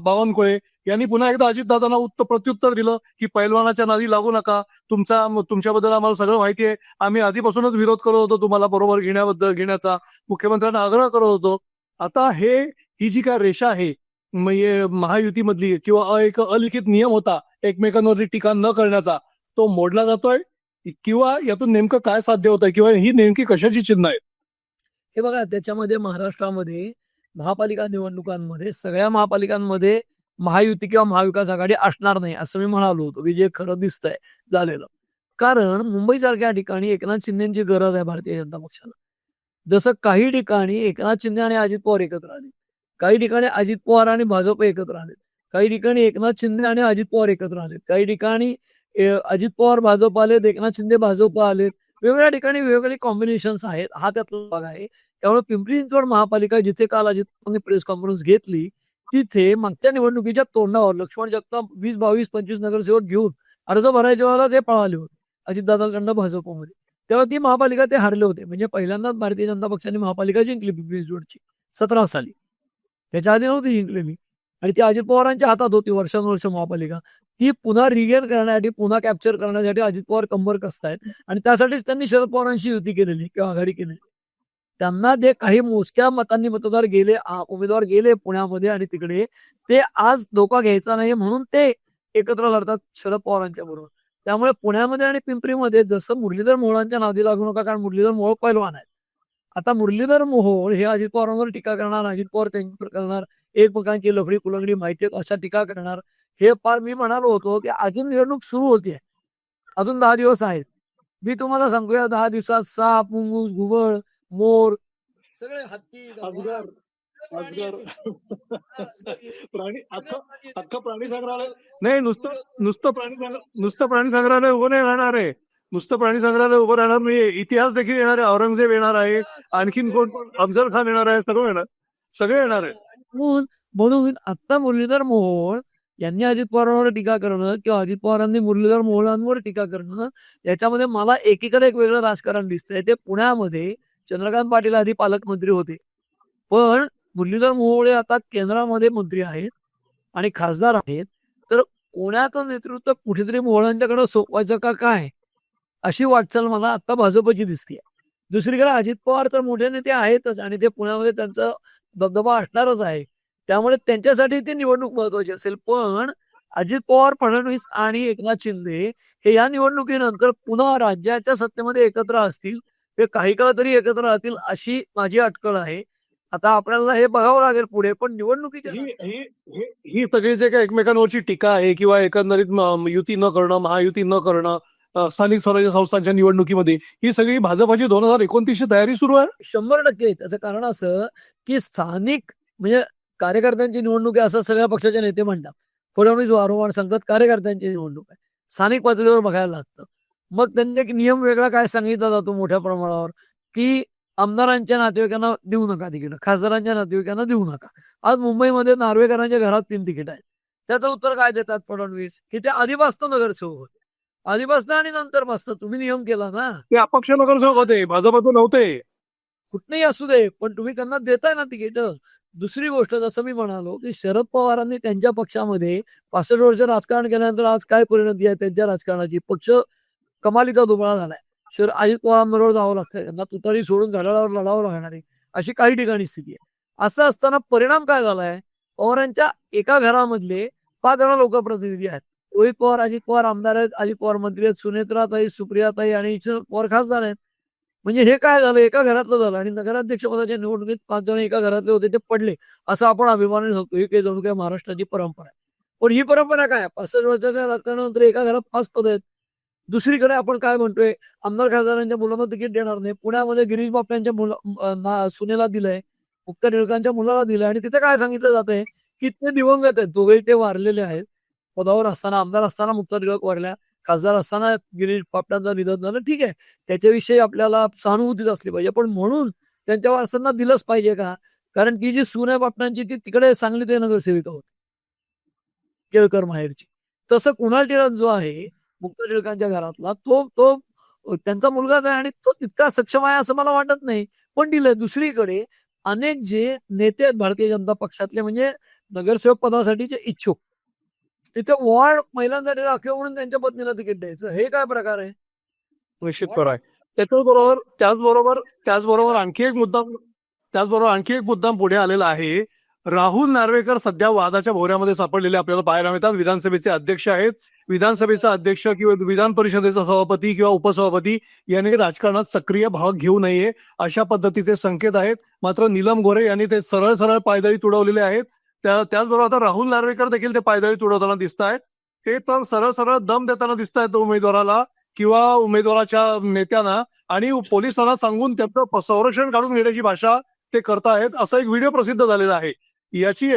[SPEAKER 1] बावनकुळे यांनी पुन्हा एकदा अजितदादांना प्रत्युत्तर दिलं की पैलवानाच्या नादी लागू नका, तुमच्याबद्दल आम्हाला सगळं माहिती आहे, आम्ही आधीपासूनच विरोध करत होतो तुम्हाला बरोबर घेण्याचा, मुख्यमंत्र्यांना आग्रह करत होतो. आता ही जी काय रेषा आहे म्हणजे महायुतीमधली किंवा एक अलिखित नियम होता एकमेकांवरती टीका न करण्याचा, तो मोडला जातोय किंवा यातून नेमकं काय साध्य होत आहे किंवा ही नेमकी कशाची चिन्ह आहेत?
[SPEAKER 2] हे बघा, त्याच्यामध्ये महाराष्ट्रामध्ये महापालिका निवडणुकांमध्ये सगळ्या महापालिकांमध्ये महायुती किंवा महाविकास आघाडी असणार नाही असं मी म्हणालो होतो की जे खरं दिसतंय झालेलं. कारण मुंबईसारख्या ठिकाणी एकनाथ शिंदेची गरज आहे भारतीय जनता पक्षाला. जसं काही ठिकाणी एकनाथ शिंदे आणि अजित पवार एकत्र आले, काही ठिकाणी अजित पवार आणि भाजप एकत्र आले, काही ठिकाणी एकनाथ शिंदे आणि अजित पवार एकत्र आले, काही ठिकाणी अजित पवार भाजप आलेत, एकनाथ शिंदे भाजप आलेत. वेगवेगळ्या ठिकाणी वेगवेगळे कॉम्बिनेशन्स आहेत. हा त्यातला भाग आहे. त्यामुळे पिंपरी चिंचवड महापालिका जिथे काल अजित पवारांनी प्रेस कॉन्फरन्स घेतली तिथे मागच्या निवडणुकीच्या तोंडावर लक्ष्मण जगताप 20, 22, 25 नगरसेवक घेऊन अर्ज भरायच्या वेळेला ते पळाले होते अजितदादांकडनं भाजपमध्ये. तेव्हा ती महापालिका ते हारले होते. म्हणजे पहिल्यांदाच भारतीय जनता पक्षाने महापालिका जिंकली पिंपरी चिंचवडची 17 साली. त्याच्या आधी नव्हती जिंकलेली आणि ती अजित पवारांच्या हातात होती वर्षानुवर्ष महापालिका. ती पुन्हा रिगेन करण्यासाठी, पुन्हा कॅप्चर करण्यासाठी अजित पवार कंबर कसतायत आणि त्यासाठीच त्यांनी शरद पवारांशी युती केलेली किंवा आघाडी केलेली. त्यांना ते काही मोजक्या मतांनी उमेदवार गेले पुण्यामध्ये आणि तिकडे ते आज धोका घ्यायचा नाही म्हणून ते एकत्र लढतात शरद पवारांच्या बरोबर. त्यामुळे पुण्यामध्ये आणि पिंपरीमध्ये जसं मुरलीधर मोहोळांच्या नादी लागू नका, कारण मुरलीधर मोहोळ पैलवान आहेत. आता मुरलीधर मोहोळ हे अजित पवारांवर टीका करणार, अजित पवार त्यांच्यावर करणार, एकमेकांची लफडी कुलंगडी माहिती अशा टीका करणार. हे फार मी म्हणालो होतो की अजून निवडणूक सुरू होतीये, अजून 10 दिवस आहेत. मी तुम्हाला सांगतो या 10 दिवसात साप, मुंगूस, घुबड, मोर, सगळे हत्ती,
[SPEAKER 1] अजगर, प्राणी अख्खं प्राणी संग्रहालय नाही, नुसतं प्राणी संग्रहालय उभं नाही राहणार आहे. नुसतं प्राणी संग्रहालय उभं राहणार नाही, इतिहास देखील येणार आहे. औरंगजेब येणार आहे, आणखीन कोण, अफजल खान येणार आहे, सगळे येणार आहे.
[SPEAKER 2] म्हणून आता मुरलीधर मोहोळ यांनी अजित पवारांवर टीका करणं किंवा अजित पवारांनी मुरलीधर मोहोळांवर टीका करणं, याच्यामध्ये मला एकीकडे एक वेगळं राजकारण दिसतंय. ते पुण्यामध्ये चंद्रकांत पाटील आधी पालकमंत्री होते, पण मुरलीधर मोहोळ आता केंद्रामध्ये मंत्री आहेत आणि खासदार आहेत. तर पुण्याचं नेतृत्व कुठेतरी मोहोळांच्याकडे सोपवायचं का काय, अशी वाटचाल मला आता भाजपची दिसते. दुसरीकडे अजित पवार तर मोठे नेते आहेतच आणि ते पुण्यामध्ये त्यांचा दबदबा असणारच आहे. त्यामुळे त्यांच्यासाठी ती निवडणूक महत्वाची असेल. पण अजित पवार, फडणवीस आणि एकनाथ शिंदे हे या निवडणुकीनंतर पुन्हा राज्याच्या सत्तेमध्ये एकत्र असतील, ते काही काळ तरी एकत्र राहतील अशी माझी अटकळ आहे. आता आपल्याला हे बघावं लागेल पुढे, पण निवडणुकीच्या
[SPEAKER 1] ही सगळी जे काही एकमेकांवरची टीका आहे किंवा एकंदरीत युती न करणं, महायुती न करणं, स्थानिक स्वराज्य संस्थांच्या निवडणुकीमध्ये, ही सगळी भाजपाची 2029ची तयारी सुरू आहे.
[SPEAKER 2] 100%. त्याचं कारण असं की स्थानिक म्हणजे कार्यकर्त्यांची निवडणूक आहे असं सगळ्या पक्षाचे नेते म्हणतात. फडणवीस वारंवार सांगतात कार्यकर्त्यांची निवडणूक आहे, स्थानिक पातळीवर बघायला लागतं. मग त्यांनी एक नियम वेगळा काय सांगितला जातो मोठ्या प्रमाणावर की आमदारांच्या नातेवाईकांना देऊ नका तिकीट, खासदारांच्या नातेवाईकांना देऊ नका. आज मुंबईमध्ये नार्वेकरांच्या घरात 3 तिकीट आहेत. त्याचं उत्तर काय देतात फडणवीस की ते आधीपासून नगरसेवक होते, आधीपासून आणि नंतर पासून तुम्ही नियम केला ना.
[SPEAKER 1] ते अपक्ष नगरसेवक होते, भाजपातून नव्हते.
[SPEAKER 2] कुठनंही असू दे, पण तुम्ही त्यांना देताय ना तिकीट. दुसरी गोष्ट, जसं मी म्हणालो की शरद पवारांनी त्यांच्या पक्षामध्ये 65 वर्ष राजकारण केल्यानंतर आज काय परिणती आहे त्यांच्या राजकारणाची. पक्ष कमालीचा दुबळा झालाय. अजित पवारांबरोबर जावं लागतं, त्यांना तुतारी सोडून झाडावर लढावं लागणार आहे, अशी काही ठिकाणी स्थिती आहे. असं असताना परिणाम काय झालाय, पवारांच्या एका घरामधले 5 जण लोकप्रतिनिधी आहेत. रोहित पवार, अजित पवार आमदार आहेत, अजित पवार मंत्री आहेत, सुनेत्राताई, सुप्रियाताई आणि शरद पवार खासदार आहेत. म्हणजे हे काय झालं, एका घरातलं झालं आणि नगराध्यक्ष पदाच्या निवडणुकीत 5 जण एका घरातले होते, ते पडले. असं आपण अभिमानाने सांगतो. ही काही जणू काय महाराष्ट्राची परंपरा आहे. पण ही परंपरा काय? 65 वर्षाच्या राजकारणानंतर एका घरात 5 पद आहेत. दुसरीकडे आपण काय म्हणतोय, आमदार खासदारांच्या मुलांना तिकीट देणार नाही. पुण्यामध्ये गिरीश बापट्यांच्या सुनेला दिलंय, मुक्ता टिळकांच्या मुलाला दिलंय आणि तिथे काय सांगितलं जातंय, की ते दिवंगत आहेत. दोघेही ते वारलेले आहेत. पदावर असताना, आमदार असताना मुक्ता टिळक वारल्या, खासदार असताना गिरीश बापटांचं निधन झालं. ठीक आहे, त्याच्याविषयी आपल्याला सहानुभूतीच असली पाहिजे. पण म्हणून त्यांच्या वारसांना दिलंच पाहिजे का? कारण ती जी सून आहे बापटांची, ती तिकडे सांगलीत नगरसेविका होती, केळकर माहेरची. तसं कुणाल टिळक जो आहे मुक्ता टिळकांच्या घरातला, तो तो त्यांचा मुलगाच आहे आणि तो तितका सक्षम आहे असं मला वाटत नाही. पण दिलंय. दुसरीकडे अनेक जे नेते आहेत भारतीय जनता पक्षातले, म्हणजे नगरसेवक पदासाठीचे इच्छुक, तिथे वॉर्ड महिलांसाठी राखीव म्हणून त्यांच्या पत्नीला तिकीट द्यायचं, हे काय प्रकार आहे?
[SPEAKER 1] निश्चित खरं आहे. त्याचबरोबर आणखी एक मुद्दा पुढे आलेला आहे. राहुल नार्वेकर सध्या वादाच्या भोवऱ्यामध्ये सापडलेले आपल्याला पाहायला मिळतात. विधानसभेचे अध्यक्ष आहेत. विधानसभेचा अध्यक्ष किंवा विधान परिषदेचा सभापती किंवा उपसभापती यांनी राजकारणात सक्रिय भाग घेऊ नये अशा पद्धतीचे संकेत आहेत. मात्र नीलम गोऱ्हे यांनी ते सरळ सरळ पायदळी तुडवलेले आहेत. त्याचबरोबर आता राहुल नार्वेकर देखील ते पायदळी तुडवताना दिसत आहेत. ते तर सरळ सरळ दम देताना दिसत आहेत उमेदवाराला किंवा उमेदवाराच्या नेत्यांना, आणि पोलिसांना सांगून त्याचं संरक्षण काढून घेण्याची भाषा ते करतायत. असा एक व्हिडिओ प्रसिद्ध झालेला आहे. याची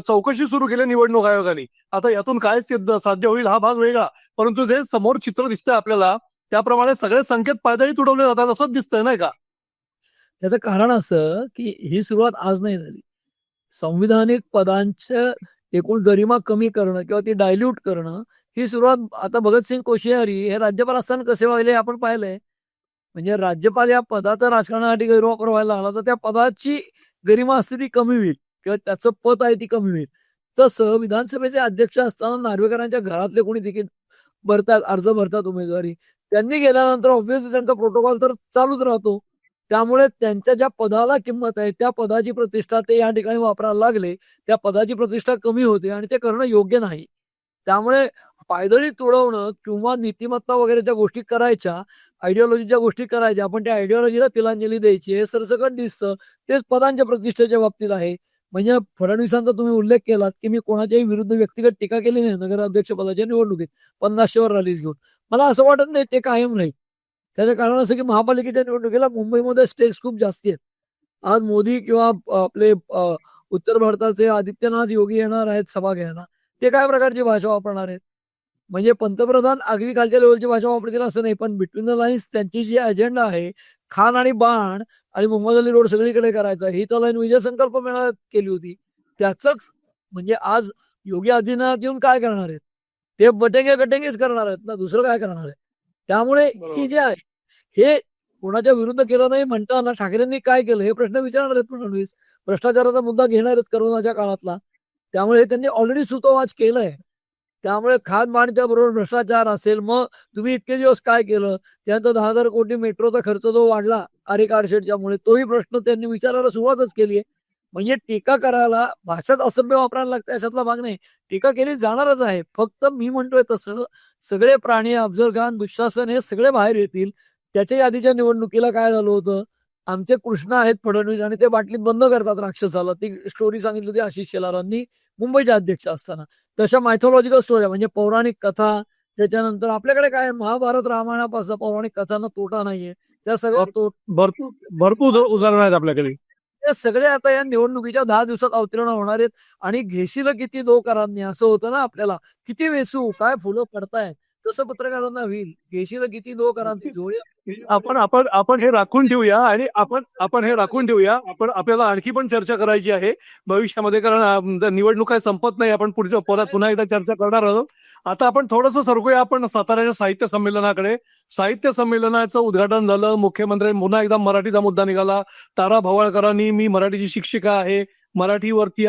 [SPEAKER 1] चौकशी सुरू केली निवडणूक आयोगाने. आता यातून काय साध्य होईल हा भाग वेगळा, परंतु जे समोर चित्र दिसतंय आपल्याला त्याप्रमाणे सगळे संकेत पायदळी तुडवले जातात असंच दिसतंय, नाही का?
[SPEAKER 2] त्याचं कारण असं की ही सुरुवात आज नाही झाली. संविधानिक पदांचं एकूण गरिमा कमी करणं किंवा ती डायल्यूट करणं, ही सुरुवात आता भगतसिंग कोश्यारी हे राज्यपाल असताना कसे व्हायले आपण पाहिलंय. म्हणजे राज्यपाल या पदाचा राजकारणासाठी गैरवापर व्हायला लागला तर त्या पदाची गरिमा असते ती कमी होईल किंवा त्याचं पद आहे ती कमी होईल. तसं विधानसभेचे अध्यक्ष असताना नार्वेकरांच्या घरातले कोणी तिकीट भरतात, अर्ज भरतात उमेदवारी, त्यांनी गेल्यानंतर ऑब्व्हियसली त्यांचा प्रोटोकॉल तर चालूच राहतो. त्यामुळे त्यांच्या ज्या पदाला किंमत आहे त्या पदाची प्रतिष्ठा ते या ठिकाणी वापरायला लागले, त्या पदाची प्रतिष्ठा कमी होते आणि ते करणं योग्य नाही. त्यामुळे पायदळी तुडवणं किंवा नीतिमत्ता वगैरेच्या गोष्टी करायच्या, आयडिओलॉजीच्या गोष्टी करायच्या, आपण त्या आयडिओलॉजीला तिलांजली द्यायची, हे सरसकट दिसतं. तेच पदांच्या प्रतिष्ठेच्या बाबतीत आहे. म्हणजे फडणवीसांचा तुम्ही उल्लेख केलात की मी कोणाच्याही विरुद्ध व्यक्तिगत टीका केली नाही नगराध्यक्ष पदाच्या निवडणुकीत 500वर रॅलीज घेऊन. मला असं वाटत नाही ते कायम राहील. त्याचं कारण असं की महापालिकेच्या निवडणुकीला मुंबईमध्ये स्टेक्स खूप जास्ती आहेत. आज मोदी किंवा आपले उत्तर भारताचे आदित्यनाथ योगी येणार आहेत सभा घ्यायला. ते काय प्रकारची भाषा वापरणार आहेत? म्हणजे पंतप्रधान अगदी खालच्या लेवलची भाषा वापरतील असं नाही, पण बिटवीन द लाईन्स त्यांची जी अजेंडा आहे, खान आणि बाण आणि मोहम्मद अली रोड सगळीकडे करायचा, ही तर लाईन विजय संकल्प मेळाव्यात केली होती. त्याचंच म्हणजे आज योगी आदित्यनाथ येऊन काय करणार आहेत? ते बटेंगे गटेंगेच करणार आहेत ना, दुसरं काय करणार आहे? त्यामुळे ही जे आहे हे कोणाच्या विरुद्ध केलं नाही म्हणताना ठाकरेंनी काय केलं हे प्रश्न विचारणार आहेत फडणवीस. भ्रष्टाचाराचा मुद्दा घेणार आहेत करोनाच्या काळातला. त्यामुळे त्यांनी ऑलरेडी सुतोवाच केलंय. त्यामुळे खानपानच्या बरोबर भ्रष्टाचार असेल, मग तुम्ही इतके दिवस काय केलं? त्यानंतर 10,000 कोटी मेट्रोचा खर्च जो वाढला आरे कारशेडच्यामुळे, तोही प्रश्न त्यांनी विचारायला सुरुवातच केली आहे. म्हणजे टीका करायला भाषाच असभ्य वापरायला लागते अशातला भाग नाही. टीका केली जाणारच आहे. फक्त मी म्हणतोय तसं सगळे प्राणी, अफजल खान, दुःशासन हे सगळे बाहेर येतील. त्याच्याही आधीच्या निवडणुकीला काय झालं होतं, आमचे कृष्ण आहेत फडणवीस आणि ते बाटलीत बंद करतात राक्षसाला. ती स्टोरी सांगितली होती आशिष शेलारांनी मुंबईचे अध्यक्ष असताना. तशा मायथॉलॉजिकल स्टोऱ्या म्हणजे पौराणिक कथा. त्याच्यानंतर आपल्याकडे काय महाभारत रामायणापासून पौराणिक कथांना तोटा नाहीये. त्या सगळ्या
[SPEAKER 1] भरपूर उदाहरण आहेत आपल्याकडे.
[SPEAKER 2] ते सगळे आता या निवडणुकीच्या 10 दिवसात अवतीर्ण होणार आहेत. आणि घेशील किती दो करांनी असं होतं ना आपल्याला, किती वेचू काय फुलं पडतायत तसं पत्रकारांना होईल. घेशील किती दो करांची जोडी.
[SPEAKER 1] आपण हे राखून ठेवूया आणि आपण हे राखून ठेवूया. आपल्याला आणखी पण चर्चा करायची आहे भविष्यामध्ये, कारण निवडणूक काय संपत नाही. आपण पुढच्या परत पुन्हा एकदा चर्चा करणार आहोत. आता आपण थोडंसं सरकूया आपण साताऱ्याच्या साहित्य संमेलनाकडे. साहित्य संमेलनाचं उद्घाटन झालं. मुख्यमंत्र्यांनी पुन्हा एकदा मराठीचा मुद्दा निघाला. तारा भवाळकरांनी मी मराठीची शिक्षिका आहे, मराठीवरती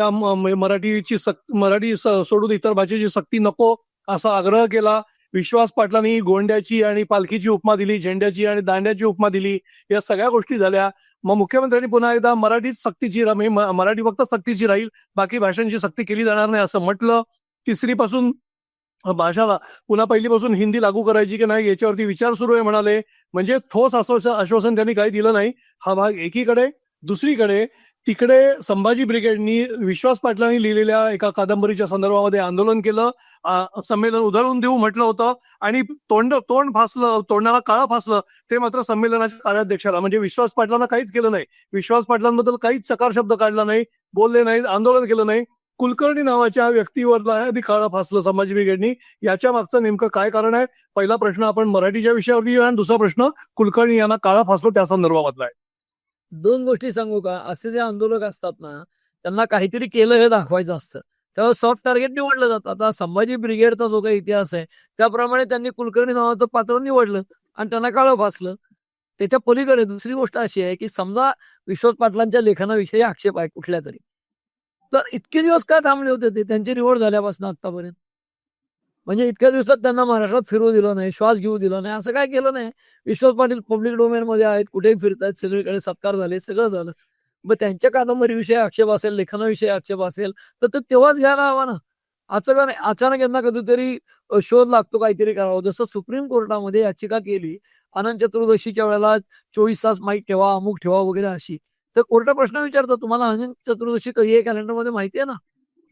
[SPEAKER 1] मराठी सोडून इतर भाषेची सक्ती नको असा आग्रह केला. विश्वास पाटलांनी गोंड्याची आणि पालखीची उपमा दिली, झेंड्याची आणि दांड्याची उपमा दिली. या सगळ्या गोष्टी झाल्या. मग मुख्यमंत्र्यांनी पुन्हा एकदा मराठीच सक्तीची मराठी फक्त सक्तीची राहील, बाकी भाषांची सक्ती केली जाणार नाही असं म्हटलं. तिसरी पासून भाषाला पुन्हा पहिलीपासून हिंदी लागू करायची की नाही याच्यावरती विचार सुरू आहे म्हणाले. म्हणजे ठोस आश्वासन त्यांनी काही दिलं नाही. हा भाग एकीकडे. दुसरीकडे तिकडे संभाजी ब्रिगेडनी विश्वास पाटलांनी लिहिलेल्या एका कादंबरीच्या संदर्भामध्ये आंदोलन केलं. संमेलन उधळून देऊ म्हटलं होतं आणि तोंड फासलं, तोंडाला काळं फासलं ते मात्र संमेलनाच्या कार्याध्यक्षाला. म्हणजे विश्वास पाटलांना काहीच केलं नाही. विश्वास पाटलांबद्दल काहीच चकार शब्द काढला नाही, बोलले नाही, आंदोलन केलं नाही. कुलकर्णी नावाच्या व्यक्तीवर काळं फासलं संभाजी ब्रिगेडनी. याच्या मागचं नेमकं काय कारण आहे? पहिला प्रश्न आपण मराठीच्या विषयावरती आणि दुसरा प्रश्न कुलकर्णी यांना काळा फासलो त्या संदर्भातला आहे.
[SPEAKER 2] दोन गोष्टी सांगू का? असे जे आंदोलक असतात ना, त्यांना काहीतरी केलं हे दाखवायचं असतं. तेव्हा सॉफ्ट टार्गेट निवडलं जातं. आता संभाजी ब्रिगेडचा जो काही इतिहास आहे त्याप्रमाणे त्यांनी कुलकर्णी नावाचं पात्र निवडलं आणि त्यांना काळं फासलं. त्याच्या पलीकडे दुसरी गोष्ट अशी आहे की समजा विश्वास पाटलांच्या लेखनाविषयी आक्षेप आहे कुठल्या तरी, तर इतके दिवस काय थांबले होते ते त्यांची निवड झाल्यापासून आतापर्यंत? म्हणजे इतक्या दिवसात त्यांना महाराष्ट्रात फिरू दिलं नाही, श्वास घेऊ दिला नाही, असं काय केलं नाही. विश्वास पाटील पब्लिक डोमेन मध्ये आहेत, कुठेही फिरतायत, सगळीकडे सत्कार झाले, सगळं झालं. मग त्यांच्या कादंबरीविषयी आक्षेप असेल, लेखनाविषयी आक्षेप असेल तर तो तेव्हाच घ्यायला हवा ना. अचानक यांना कधीतरी शोध लागतो काहीतरी करावं. जसं सुप्रीम कोर्टामध्ये याचिका केली अनंत चतुर्दशीच्या वेळेला 24 तास माईक ठेवा, अमुक ठेवा वगैरे अशी, तर कोर्ट प्रश्न विचारतो तुम्हाला अनंत चतुर्दशी कधी आहे कॅलेंडरमध्ये माहिती आहे ना?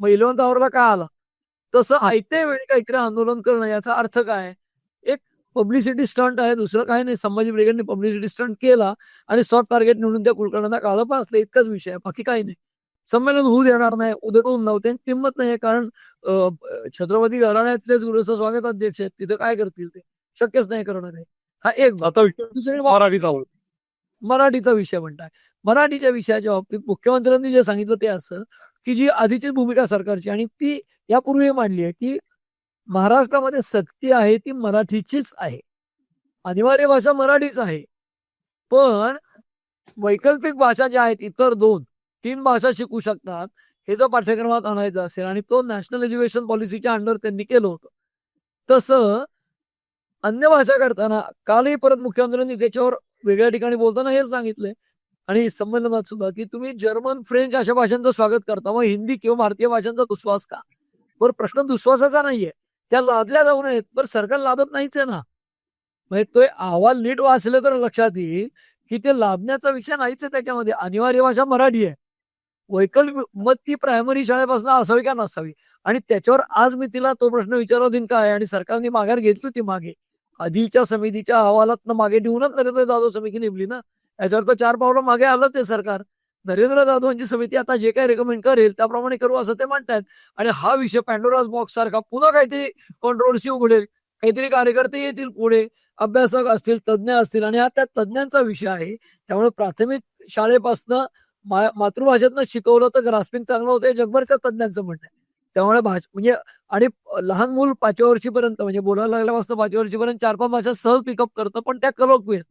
[SPEAKER 2] मग 11th आवरला का आला? तसं आयत्या वेळी काहीतरी आंदोलन करणं याचा अर्थ काय? एक पब्लिसिटी स्टंट आहे, दुसरं काही नाही. संभाजी ब्रिगेडने पब्लिसिटी स्टंट केला आणि सॉफ्ट टार्गेट निवडून त्या कुलकर्ण्यांना काळं फासलं, इतकाच विषय आहे, बाकी काही नाही. संमेलन होऊ देणार नाही, उद्या नव्हते, किंमत नाही. कारण छत्रपती घराण्यातलेच गृहस्थ स्वागत अध्यक्ष आहेत, तिथं काय करतील ते? शक्यच नाही करणं काही. हा एक बाब.
[SPEAKER 1] आता विषय
[SPEAKER 2] दुसरी
[SPEAKER 1] मराठीचा होईल.
[SPEAKER 2] मराठीचा विषय म्हणताय. मराठीच्या विषयाच्या बाबतीत मुख्यमंत्र्यांनी जे सांगितलं ते असं, की जी आधीची भूमिका सरकारची आणि ती यापूर्वी मांडली आहे, की महाराष्ट्रामध्ये सक्ती आहे ती मराठीचीच आहे. अनिवार्य भाषा मराठीच आहे. पण वैकल्पिक भाषा ज्या आहेत इतर 2-3 भाषा शिकू शकतात, हे जर पाठ्यक्रमात आणायचं असेल आणि तो नॅशनल एज्युकेशन पॉलिसीच्या अंडर त्यांनी केलं होतं. तसं अन्य भाषा करताना कालही परत मुख्यमंत्र्यांनी त्याच्यावर वेगळ्या ठिकाणी बोलताना हेच सांगितलंय आणि संमेलनात सुद्धा, की तुम्ही जर्मन, फ्रेंच अशा भाषांचं स्वागत करता, मग हिंदी किंवा भारतीय भाषांचा दुस्वास का? बरं, प्रश्न दुस्वासाचा नाहीये, त्या लादल्या जाऊ नयेत. पण सरकार लादत नाहीच आहे ना. म्हणजे तो अहवाल नीट वाचले तर लक्षात येईल की ते लादण्याचा विषय नाहीच आहे त्याच्यामध्ये. अनिवार्य भाषा मराठी आहे. वैकल्पिक मग ती प्रायमरी शाळेपासून असावी का नसावी? आणि त्याच्यावर आज मी तिला तो प्रश्न विचाराधीन काय आणि सरकारने माघार घेतली होती मागे. आधीच्या समितीच्या अहवालात मागे ठेवूनच नरेंद्र जाधव समिती नेमली ना. याच्यावर तर 4 पावलं मागे आलं ते सरकार. नरेंद्र जाधवांची समिती आता जे काही रेकमेंड करेल त्याप्रमाणे करू असं ते म्हणतात. आणि हा विषय पॅन्डोरास बॉक्स सारखा पुन्हा काहीतरी कॉन्ट्रोवर्सी उघडेल, काहीतरी कार्यकर्ते येतील पुढे, अभ्यासक असतील, तज्ज्ञ असतील आणि हा त्या तज्ज्ञांचा विषय आहे. त्यामुळे प्राथमिक शाळेपासनं मातृभाषेतनं शिकवलं तर ग्रास्पिंग चांगलं होतं, हे जगभरच्या तज्ज्ञांचं म्हणणं आहे. त्यामुळे म्हणजे आणि लहान मूल 5व्या वर्षीपर्यंत म्हणजे बोलायला लागल्यापासून 5व्या वर्षीपर्यंत 4-5 भाषा सहज पिकअप करतं, पण त्या कलोक्वियल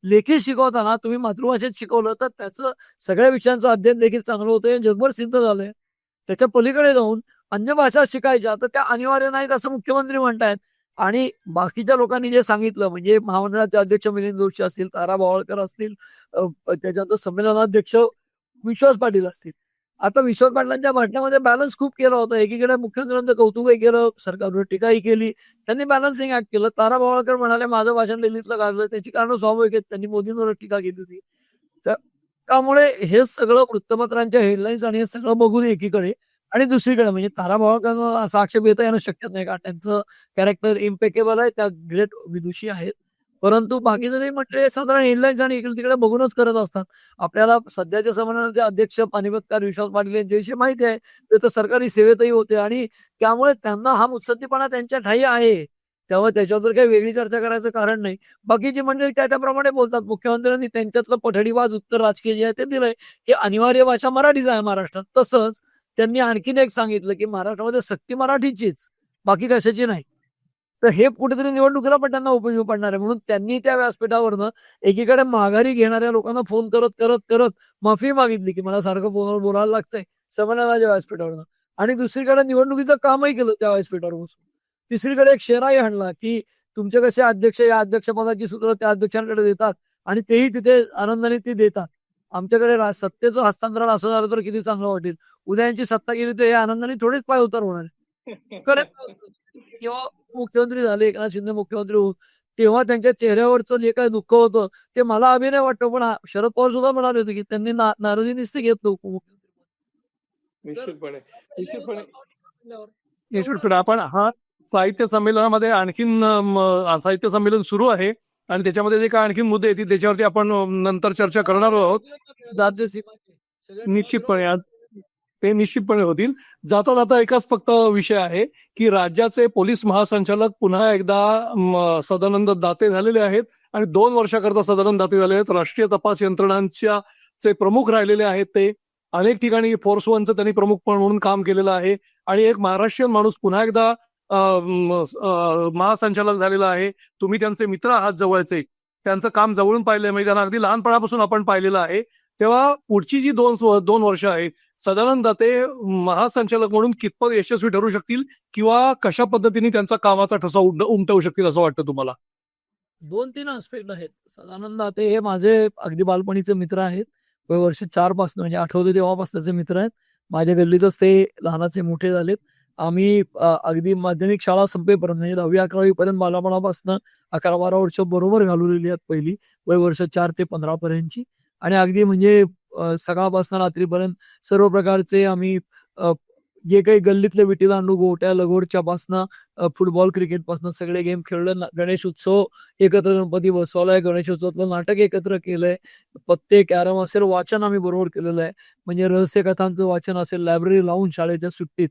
[SPEAKER 2] लेखी शिकवताना तुम्ही मातृभाषेत शिकवलं तर त्याचं सगळ्या विषयांचं अध्ययन देखील चांगलं होतं, हे जगभर सिद्ध झालंय. त्याच्या पलीकडे जाऊन अन्य भाषा शिकायच्या तर त्या अनिवार्य नाहीत असं मुख्यमंत्री म्हणतायत. आणि बाकीच्या लोकांनी जे सांगितलं म्हणजे महामंडळाचे अध्यक्ष मिलिंद जोशी असतील, तारा बावळकर असतील, त्याच्यानंतर संमेलनाध्यक्ष विश्वास पाटील असतील. आता विश्वास पाटलांच्या भाषणामध्ये बॅलन्स खूप केला होता. एकीकडे मुख्यमंत्र्यांचं कौतुकही केलं, सरकारवर टीकाही केली, त्यांनी बॅलन्सिंग ऍक्ट केलं. तारा बावळकर म्हणाले माझं भाषण दिल्लीतलं गाजलं, त्याची कारण स्वाभाविक आहेत, त्यांनी मोदींवर टीका केली होती. तर त्यामुळे हे सगळं वृत्तपत्रांच्या हेडलाईन्स आणि हे सगळं बघून एकीकडे आणि दुसरीकडे म्हणजे तारा बावळकर असा आक्षेप येता येणं शक्यच नाही का त्यांचं कॅरेक्टर इम्पेकेबल आहे, त्या ग्रेट विदुषी आहेत. परंतु बाकी जरी म्हटले साधारण हेडलाईन्स आणि इकडे तिकडे बघूनच करत असतात. आपल्याला सध्याच्या संमेलनाचे अध्यक्ष पानिपतकार विश्वास पाटील यांच्याविषयी माहिती आहे, ते तर सरकारी सेवेतही होते आणि त्यामुळे त्यांना हा मुत्सद्दीपणा त्यांच्या ठायी आहे. त्यामुळे त्याच्यावर काही वेगळी चर्चा करायचं कारण नाही. बाकीची मंडळी त्याप्रमाणे बोलतात. मुख्यमंत्र्यांनी त्यांच्यातलं पठडीबाज उत्तर राजकीय जे आहे ते दिलंय की अनिवार्य भाषा मराठीच आहे महाराष्ट्रात. तसंच त्यांनी आणखीन एक सांगितलं की महाराष्ट्रामध्ये सक्ती मराठीचीच, बाकी कशाची नाही. तर हे कुठेतरी निवडणुकीला पण त्यांना उपयोगी पडणार आहे. म्हणून त्यांनी त्या व्यासपीठावरनं एकीकडे माघारी घेणाऱ्या लोकांना फोन करत करत करत माफी मागितली की मला सारखं फोनवर बोलायला लागतंय संमेलनाच्या व्यासपीठावरनं, आणि दुसरीकडे निवडणुकीचं कामही केलं त्या व्यासपीठावर बसून. तिसरीकडे एक शेराही हाणला की तुमचे कसे अध्यक्ष या अध्यक्षपदाची सूत्र त्या अध्यक्षांकडे देतात आणि तेही तिथे आनंदाने ती देतात. आमच्याकडे सत्तेचं हस्तांतरण असं झालं तर किती चांगलं वाटेल. उद्या यांची सत्ता गेली तर हे आनंदाने थोडेच पाय उतार होणार. खरं जेव्हा मुख्यमंत्री झाले, एकनाथ शिंदे मुख्यमंत्री तेव्हा त्यांच्या चेहऱ्यावरचं जे काही दुःख होतं ते मला अभिनय वाटतो, पण शरद पवार सुद्धा म्हणाले होते की त्यांनी नाराजी नुसती घेत उपमुख्यमंत्री.
[SPEAKER 1] निश्चितपणे निश्चितपणे निश्चितपणे आपण हा साहित्य संमेलनामध्ये आणखीन साहित्य संमेलन सुरू आहे आणि त्याच्यामध्ये जे काय आणखीन मुद्दे येतील त्याच्यावरती आपण नंतर चर्चा करणार आहोत.
[SPEAKER 2] राज्य सीमाचे
[SPEAKER 1] निश्चितपणे ते निश्चितपणे होतील. जाता जाता एकच फक्त विषय आहे की राज्याचे पोलीस महासंचालक पुन्हा एकदा सदानंद दाते झालेले आहेत आणि 2 वर्षाकरता सदानंद दाते झाले आहेत. राष्ट्रीय तपास यंत्रणांच्या चे प्रमुख राहिलेले आहेत. ते अनेक ठिकाणी फोर्स वनचं त्यांनी प्रमुख म्हणून काम केलेलं आहे आणि एक महाराष्ट्रीयन माणूस पुन्हा एकदा महासंचालक झालेला आहे. तुम्ही त्यांचे मित्र आहात जवळचे, त्यांचं काम जवळून पाहिलंय, म्हणजे त्यांना अगदी लहानपणापासून आपण पाहिलेलं आहे. तेव्हा पुढची जी दोन वर्ष आहेत सदानंद दाते महासंचालक म्हणून कितपत यशस्वी ठरू शकतील किंवा कशा पद्धतीने त्यांचा कामाचा ठसा उमटवू शकतील असं वाटतं तुम्हाला?
[SPEAKER 2] 2-3 आस्पेक्ट आहेत. सदानंद दाते हे माझे अगदी बालपणीचे मित्र आहेत. वर्ष 4 पासून म्हणजे आठवते तेव्हापासूनचे मित्र आहेत. माझ्या गल्लीतच ते लहानाचे मोठे झालेत. आम्ही अगदी माध्यमिक शाळा संपेपर्यंत म्हणजे 10वी-11वी पर्यंत बालपणापासून 11-12 वर्ष बरोबर घालवलेली आहेत. पहिली वर्ष 4 ते 15 पर्यंतची आणि अगदी म्हणजे सकाळपासून रात्रीपर्यंत सर्व प्रकारचे आम्ही जे काही गल्लीतले विटीदांडू, गोट्या, लगोरच्या पासनं फुटबॉल, क्रिकेट पासनं सगळे गेम खेळलं. गणेश उत्सव एकत्र गणपती बसवलाय, गणेश उत्सवातलं नाटक एकत्र केलंय, पत्ते, कॅरम असेल वाचन आम्ही बरोबर केलेलं आहे. म्हणजे रहस्य कथांचं वाचन असेल लायब्ररी लावून शाळेच्या सुट्टीत,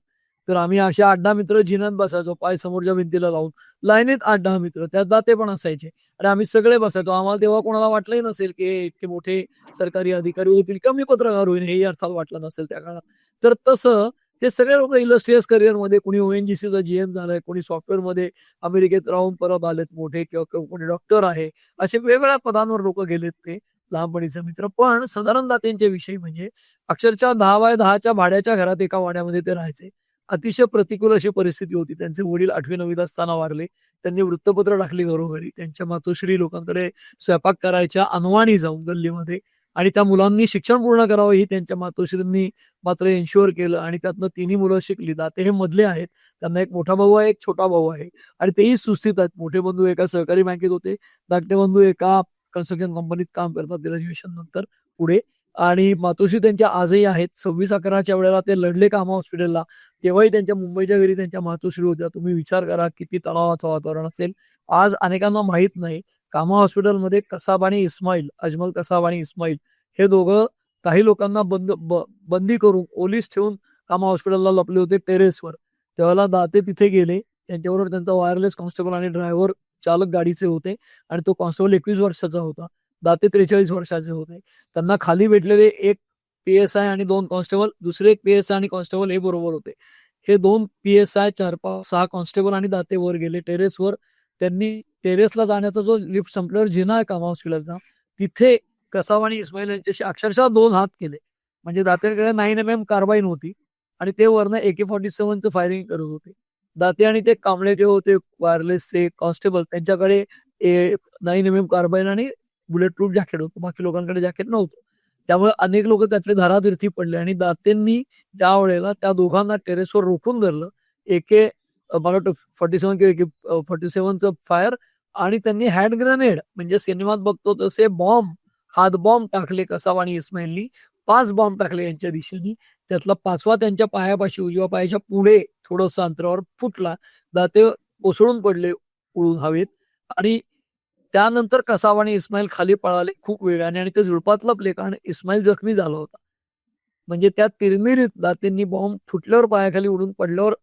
[SPEAKER 2] तर आम्ही असे 8-10 मित्र जिन्यात बसायचो, पाय समोरच्या भिंतीला लावून लाईनीत 8-10 मित्र, त्यात दाते पण असायचे आणि आम्ही सगळे बसायचो. आम्हाला तेव्हा कोणाला वाटलंही नसेल की इतके मोठे सरकारी अधिकारी होतील किंवा मी पत्रकार होईल, हेही अर्थात वाटलं नसेल त्या काळात. तर तसं ते सगळे लोक इलस्ट्रियस करिअरमध्ये, कोणी ओएनजीसीचा जीएम झालाय, कोणी सॉफ्टवेअरमध्ये अमेरिकेत राहून परत आलेत मोठे, किंवा कोणी डॉक्टर आहे, असे वेगवेगळ्या पदांवर लोक गेलेत ते लहानपणीचे मित्र. पण सदानंद दातेंच्या विषयी म्हणजे अक्षरशः 10x10च्या भाड्याच्या घरात एका वाड्यामध्ये ते राहायचे. अतिशय प्रतिकूल अशी परिस्थिती होती. त्यांचे वडील 8वी-9वीत असताना वारले. त्यांनी वृत्तपत्र टाकली घरोघरी. त्यांच्या मातोश्री लोकांकडे स्वयंपाक करायच्या अनवाणी जाऊन गल्लीमध्ये आणि त्या मुलांनी शिक्षण पूर्ण करावं ही त्यांच्या मातोश्रींनी मात्र एन्श्युअर केलं आणि त्यातनं 3ही मुलं शिकली. दाते हे मधले आहेत. त्यांना एक मोठा भाऊ आहे, एक छोटा भाऊ आहे आणि तेही सुस्थित आहेत. मोठे बंधू एका सहकारी बँकेत होते, धाकटे बंधू एका कन्स्ट्रक्शन कंपनीत काम करतात ग्रॅज्युएशन नंतर पुढे. आणि मातोश्री त्यांच्या आजही आहेत. 26-11च्या वेळेला ते लढले कामा हॉस्पिटलला, तेव्हाही त्यांच्या मुंबईच्या घरी त्यांच्या मातोश्री होत्या. तुम्ही विचार करा किती तणावाचं वातावरण असेल. आज अनेकांना माहीत नाही, कामा हॉस्पिटलमध्ये कसाब आणि इस्माईल, अजमल कसाब आणि इस्माईल हे दोघं काही लोकांना बंदी करून ओलीस ठेवून कामा हॉस्पिटलला लपले होते टेरेसवर. त्यावेळेला दाते तिथे गेले. त्यांच्याबरोबर त्यांचा वायरलेस कॉन्स्टेबल आणि ड्रायव्हर चालक गाडीचे होते आणि तो कॉन्स्टेबल 21 वर्षाचा होता. दाते 43 वर्षाचे होते. त्यांना खाली भेटलेले एक PSI आणि 2 कॉन्स्टेबल, दुसरे एक PSI आणि कॉन्स्टेबल हे बरोबर होते. हे 2 PSI, 4-6 कॉन्स्टेबल आणि दाते वर गेले टेरेसवर. त्यांनी टेरेसला जाण्याचा जो लिफ्ट संपल्यावर जिना आहे कामा हॉस्पिटलचा, तिथे कसाब आणि इस्माईल यांच्याशी अक्षरशः 2 हात केले. म्हणजे दातेकडे 9mm कार्बाईन होती आणि ते वरनं AK-47चं फायरिंग करत होते. दाते आणि ते कांबळे जे होते वायरलेसचे कॉन्स्टेबल, त्यांच्याकडे 9mm कार्बाईन आणि बुलेट प्रूफ जॅकेट होतं. बाकी लोकांकडे जॅकेट नव्हतं. त्यामुळे अनेक लोक त्यातले धारातीर्थी पडले आणि दातेंनी त्यावेळेला त्या दोघांना टेरेसवर रोखून धरलं. AK-47 किंवा AK-47चं फायर आणि त्यांनी हँड ग्रेनेड म्हणजे सिनेमात बघतो तसे बॉम्ब, हात बॉम्ब टाकले. कसाब आणि इस्माईलनी 5 बॉम्ब टाकले यांच्या दिशेने. त्यातला 5वा त्यांच्या पायापाशी उजव्या पायाच्या पुढे थोडंसं अंतरावर फुटला. दाते कोसळून पडले उडून हवेत आणि त्यानंतर कसाब आणि इस्माईल खाली पळाले खूप वेगाने आणि ते झुडपात लपले, कारण इस्माईल जखमी झाला होता. म्हणजे त्या तिरमिरीत दातेंनी बॉम्ब फुटल्यावर पायाखाली उडून पडल्यावर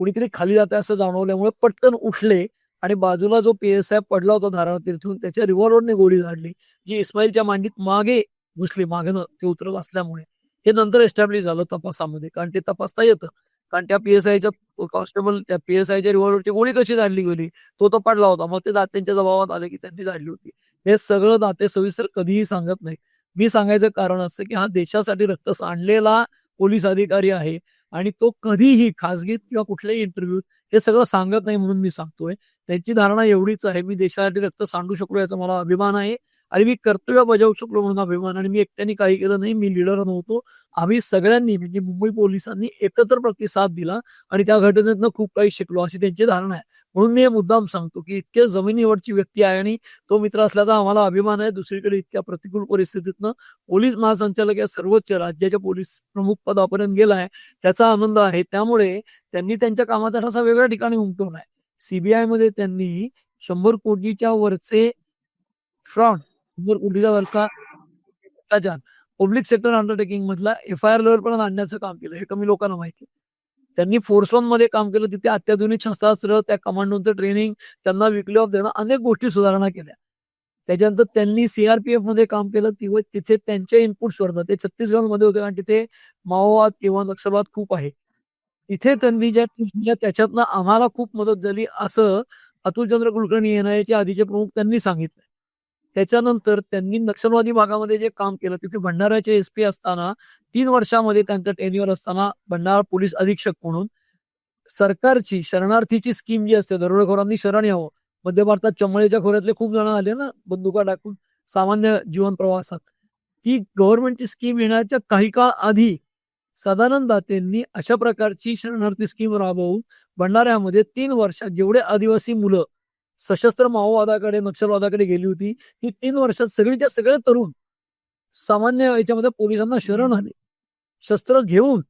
[SPEAKER 2] कुणीतरी खाली जाते असं जाणवल्यामुळे पटकन उठले आणि बाजूला जो PSI पडला होता धारातीर्थून त्याच्या रिव्हॉल्वरने गोळी झाडली, जी इस्माईलच्या मांडीत मागे घुसली. मागेनं ते उतरत असल्यामुळे हे नंतर एस्टॅब्लिश झालं तपासामध्ये, कारण ते तपासता येतं. कारण त्या PSIच्या कॉन्स्टेबल त्या PSIच्या रिव्हॉल्वरची गोळी कशी झाडली गेली तो पडला होता. मग ते दात्यांच्या जबाबात आले की त्यांनी झाडली होती. हे सगळं दाते सविस्तर कधीही सांगत नाही. मी सांगायचं कारण असं की हा देशासाठी रक्त सांडलेला पोलीस अधिकारी आहे आणि तो कधीही खासगीत किंवा कुठल्याही इंटरव्ह्यूत हे सगळं सांगत नाही म्हणून मी सांगतोय. त्यांची धारणा एवढीच आहे, मी देशासाठी रक्त सांडू शकलो याचा मला अभिमान आहे आणि मी कर्तव्य बजावू शकलो म्हणून अभिमान. आणि मी एकट्याने काही केलं नाही, मी लीडर नव्हतो. आम्ही सगळ्यांनी म्हणजे मुंबई पोलिसांनी एकत्र प्रतिसाद दिला आणि त्या घटनेतनं खूप काही शिकलो अशी त्यांची धारणा आहे. म्हणून मी हे मुद्दाम सांगतो की इतके जमिनीवरची व्यक्ती आहे आणि तो मित्र असल्याचा आम्हाला अभिमान आहे. दुसरीकडे इतक्या प्रतिकूल परिस्थितीतनं पोलीस महासंचालक या सर्वोच्च राज्याच्या पोलीस प्रमुख पदापर्यंत गेला आहे, त्याचा आनंद आहे. त्यामुळे त्यांनी त्यांच्या कामाचा ठसा वेगळ्या ठिकाणी उमटवला आहे. सीबीआयमध्ये त्यांनी 100 कोटीच्या वरचे फ्रॉड, 100 कोटीच्या वरचा भ्रष्टाचार पब्लिक सेक्टर अंडरटेकिंग मधला एफ-आय-आर लेव्हलपर्यंत आणण्याचं काम केलं. हे कमी लोकांना माहिती आहे. त्यांनी फोर्स वन मध्ये काम केलं. तिथे अत्याधुनिक शस्त्रास्त्र, त्या कमांडोचं ट्रेनिंग, त्यांना विकली ऑफ देणं, अनेक गोष्टी सुधारणा केल्या. त्याच्यानंतर त्यांनी सीआरपीएफ मध्ये काम केलं. तिथे त्यांचे इनपुट्स वरनं ते छत्तीसगडमध्ये होते आणि तिथे माओवाद किंवा नक्षलवाद खूप आहे. तिथे त्यांनी ज्या टिप्स दिल्या त्याच्यातनं आम्हाला खूप मदत झाली असं अतुलचंद्र कुलकर्णी एनआयएचे आधीचे प्रमुख त्यांनी सांगितलं. त्याच्यानंतर त्यांनी नक्षलवादी भागामध्ये जे काम केलं तिथे भंडाऱ्याचे एसपी असताना 3 वर्षामध्ये त्यांचं टेन्युअर असताना भंडारा पोलीस अधीक्षक म्हणून सरकारची शरणार्थीची स्कीम जी असते, दरोडेखोरांनी शरण यावं. मध्य भारतात चंबळेच्या खोऱ्यातले खूप जण आले ना बंदुका टाकून सामान्य जीवन प्रवासात. ती गव्हर्नमेंटची स्कीम येण्याच्या काही काळ आधी सदानंद दातेंनी अशा प्रकारची शरणार्थी स्कीम राबवून भंडाऱ्यामध्ये 3 वर्षात जेवढे आदिवासी मुलं सशस्त्र माओवादाकडे, नक्षलवादाकडे गेली होती, ती 3 वर्षात सगळीच्या सगळे तरुण सामान्य याच्यामध्ये पोलिसांना शरण आले. शस्त्र घेऊन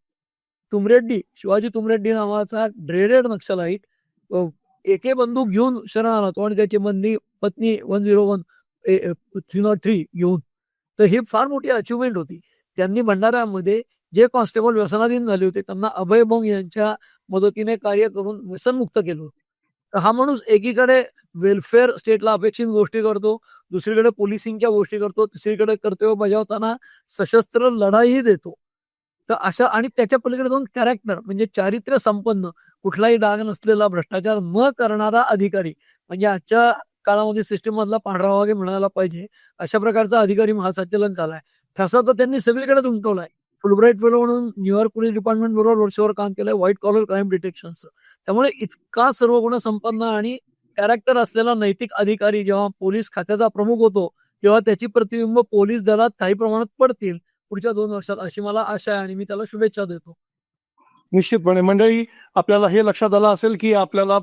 [SPEAKER 2] तुमरेड्डी, शिवाजी तुमरेड्डी नावाचा ड्रेडेड नक्षलाईट एके बंदूक घेऊन शरण आला तो आणि त्याची पत्नी 101 303 घेऊन. तर ही फार मोठी अचिव्हमेंट होती. त्यांनी भंडाऱ्यामध्ये जे कॉन्स्टेबल व्यसनाधीन झाले होते त्यांना अभय बोंग यांच्या मदतीने कार्य करून व्यसनमुक्त केलं. तर हा माणूस एकीकडे वेलफेअर स्टेटला अपेक्षित गोष्टी करतो, दुसरीकडे पोलिसिंगच्या गोष्टी करतो, तिसरीकडे कर्तव्य बजावताना सशस्त्र लढाई देतो. तर अशा आणि त्याच्या पलीकडे दोन कॅरेक्टर म्हणजे चारित्र्य संपन्न, कुठलाही डाग नसलेला, भ्रष्टाचार न करणारा अधिकारी, म्हणजे आजच्या काळामध्ये सिस्टीम मधला पांढरा वाघ मिळाला पाहिजे अशा प्रकारचा अधिकारी महासंचालन झालाय. ठसा तर त्यांनी सगळीकडेच उमटवलाय. फुलब्राईट फेलो म्हणून न्यूयॉर्क पोलीस डिपार्टमेंट बरोबर वर्षभर काम केलंय, व्हाईट कॉलर क्राईम डिटेक्शनचं. त्यामुळे इतका सर्व गुण संपन्न आणि कॅरेक्टर असलेला नैतिक अधिकारी जेव्हा पोलीस खात्याचा प्रमुख होतो तेव्हा त्याची प्रतिबिंब पोलीस दलात काही प्रमाणात पडतील पुढच्या 2 वर्षात, अशी मला आशा आहे आणि मी त्याला शुभेच्छा देतो.
[SPEAKER 1] निश्चितपणे मंडळी, आपल्याला हे लक्षात आलं असेल की आपल्याला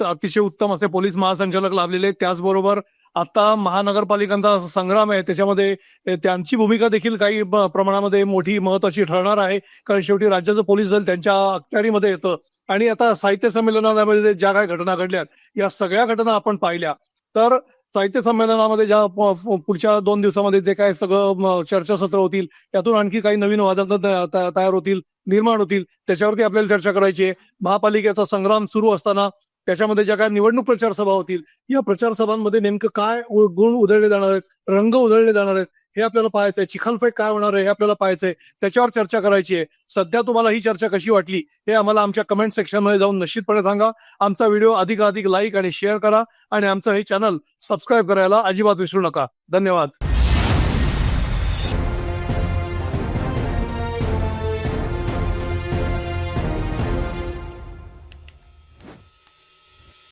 [SPEAKER 1] अतिशय उत्तम असे पोलीस महासंचालक लाभलेले आहेत. त्याचबरोबर आता महानगरपालिकांचा संग्राम आहे, त्याच्यामध्ये त्यांची भूमिका देखील काही प्रमाणामध्ये मोठी महत्वाची ठरणार आहे. कारण शेवटी राज्याचं पोलीस दल त्यांच्या अखत्यारीमध्ये येतं. आणि आता साहित्य संमेलनामध्ये ज्या काही घटना घडल्यात या सगळ्या घटना आपण पाहिल्या. तर साहित्य संमेलनामध्ये ज्या पुढच्या 2 दिवसामध्ये जे काय सगळं चर्चासत्र होतील त्यातून आणखी काही नवीन वादंग तयार होतील, निर्माण होतील, त्याच्यावरती आपल्याला चर्चा करायची आहे. महापालिकेचा संग्राम सुरू असताना त्याच्यामध्ये ज्या काय निवडणूक प्रचार सभा होतील, या प्रचार सभांमध्ये नेमकं काय गुण उधळले जाणार आहेत, रंग उधळले जाणार आहेत हे आपल्याला पाहायचंय. चिखलफेक काय होणार आहे हे आपल्याला पाहायचंय. त्याच्यावर चर्चा करायची आहे. सध्या तुम्हाला ही चर्चा कशी वाटली हे आम्हाला आमच्या कमेंट सेक्शनमध्ये जाऊन निश्चितपणे सांगा. आमचा व्हिडिओ अधिकाधिक लाईक आणि शेअर करा आणि आमचं हे चॅनल सबस्क्राईब करायला अजिबात विसरू नका. धन्यवाद.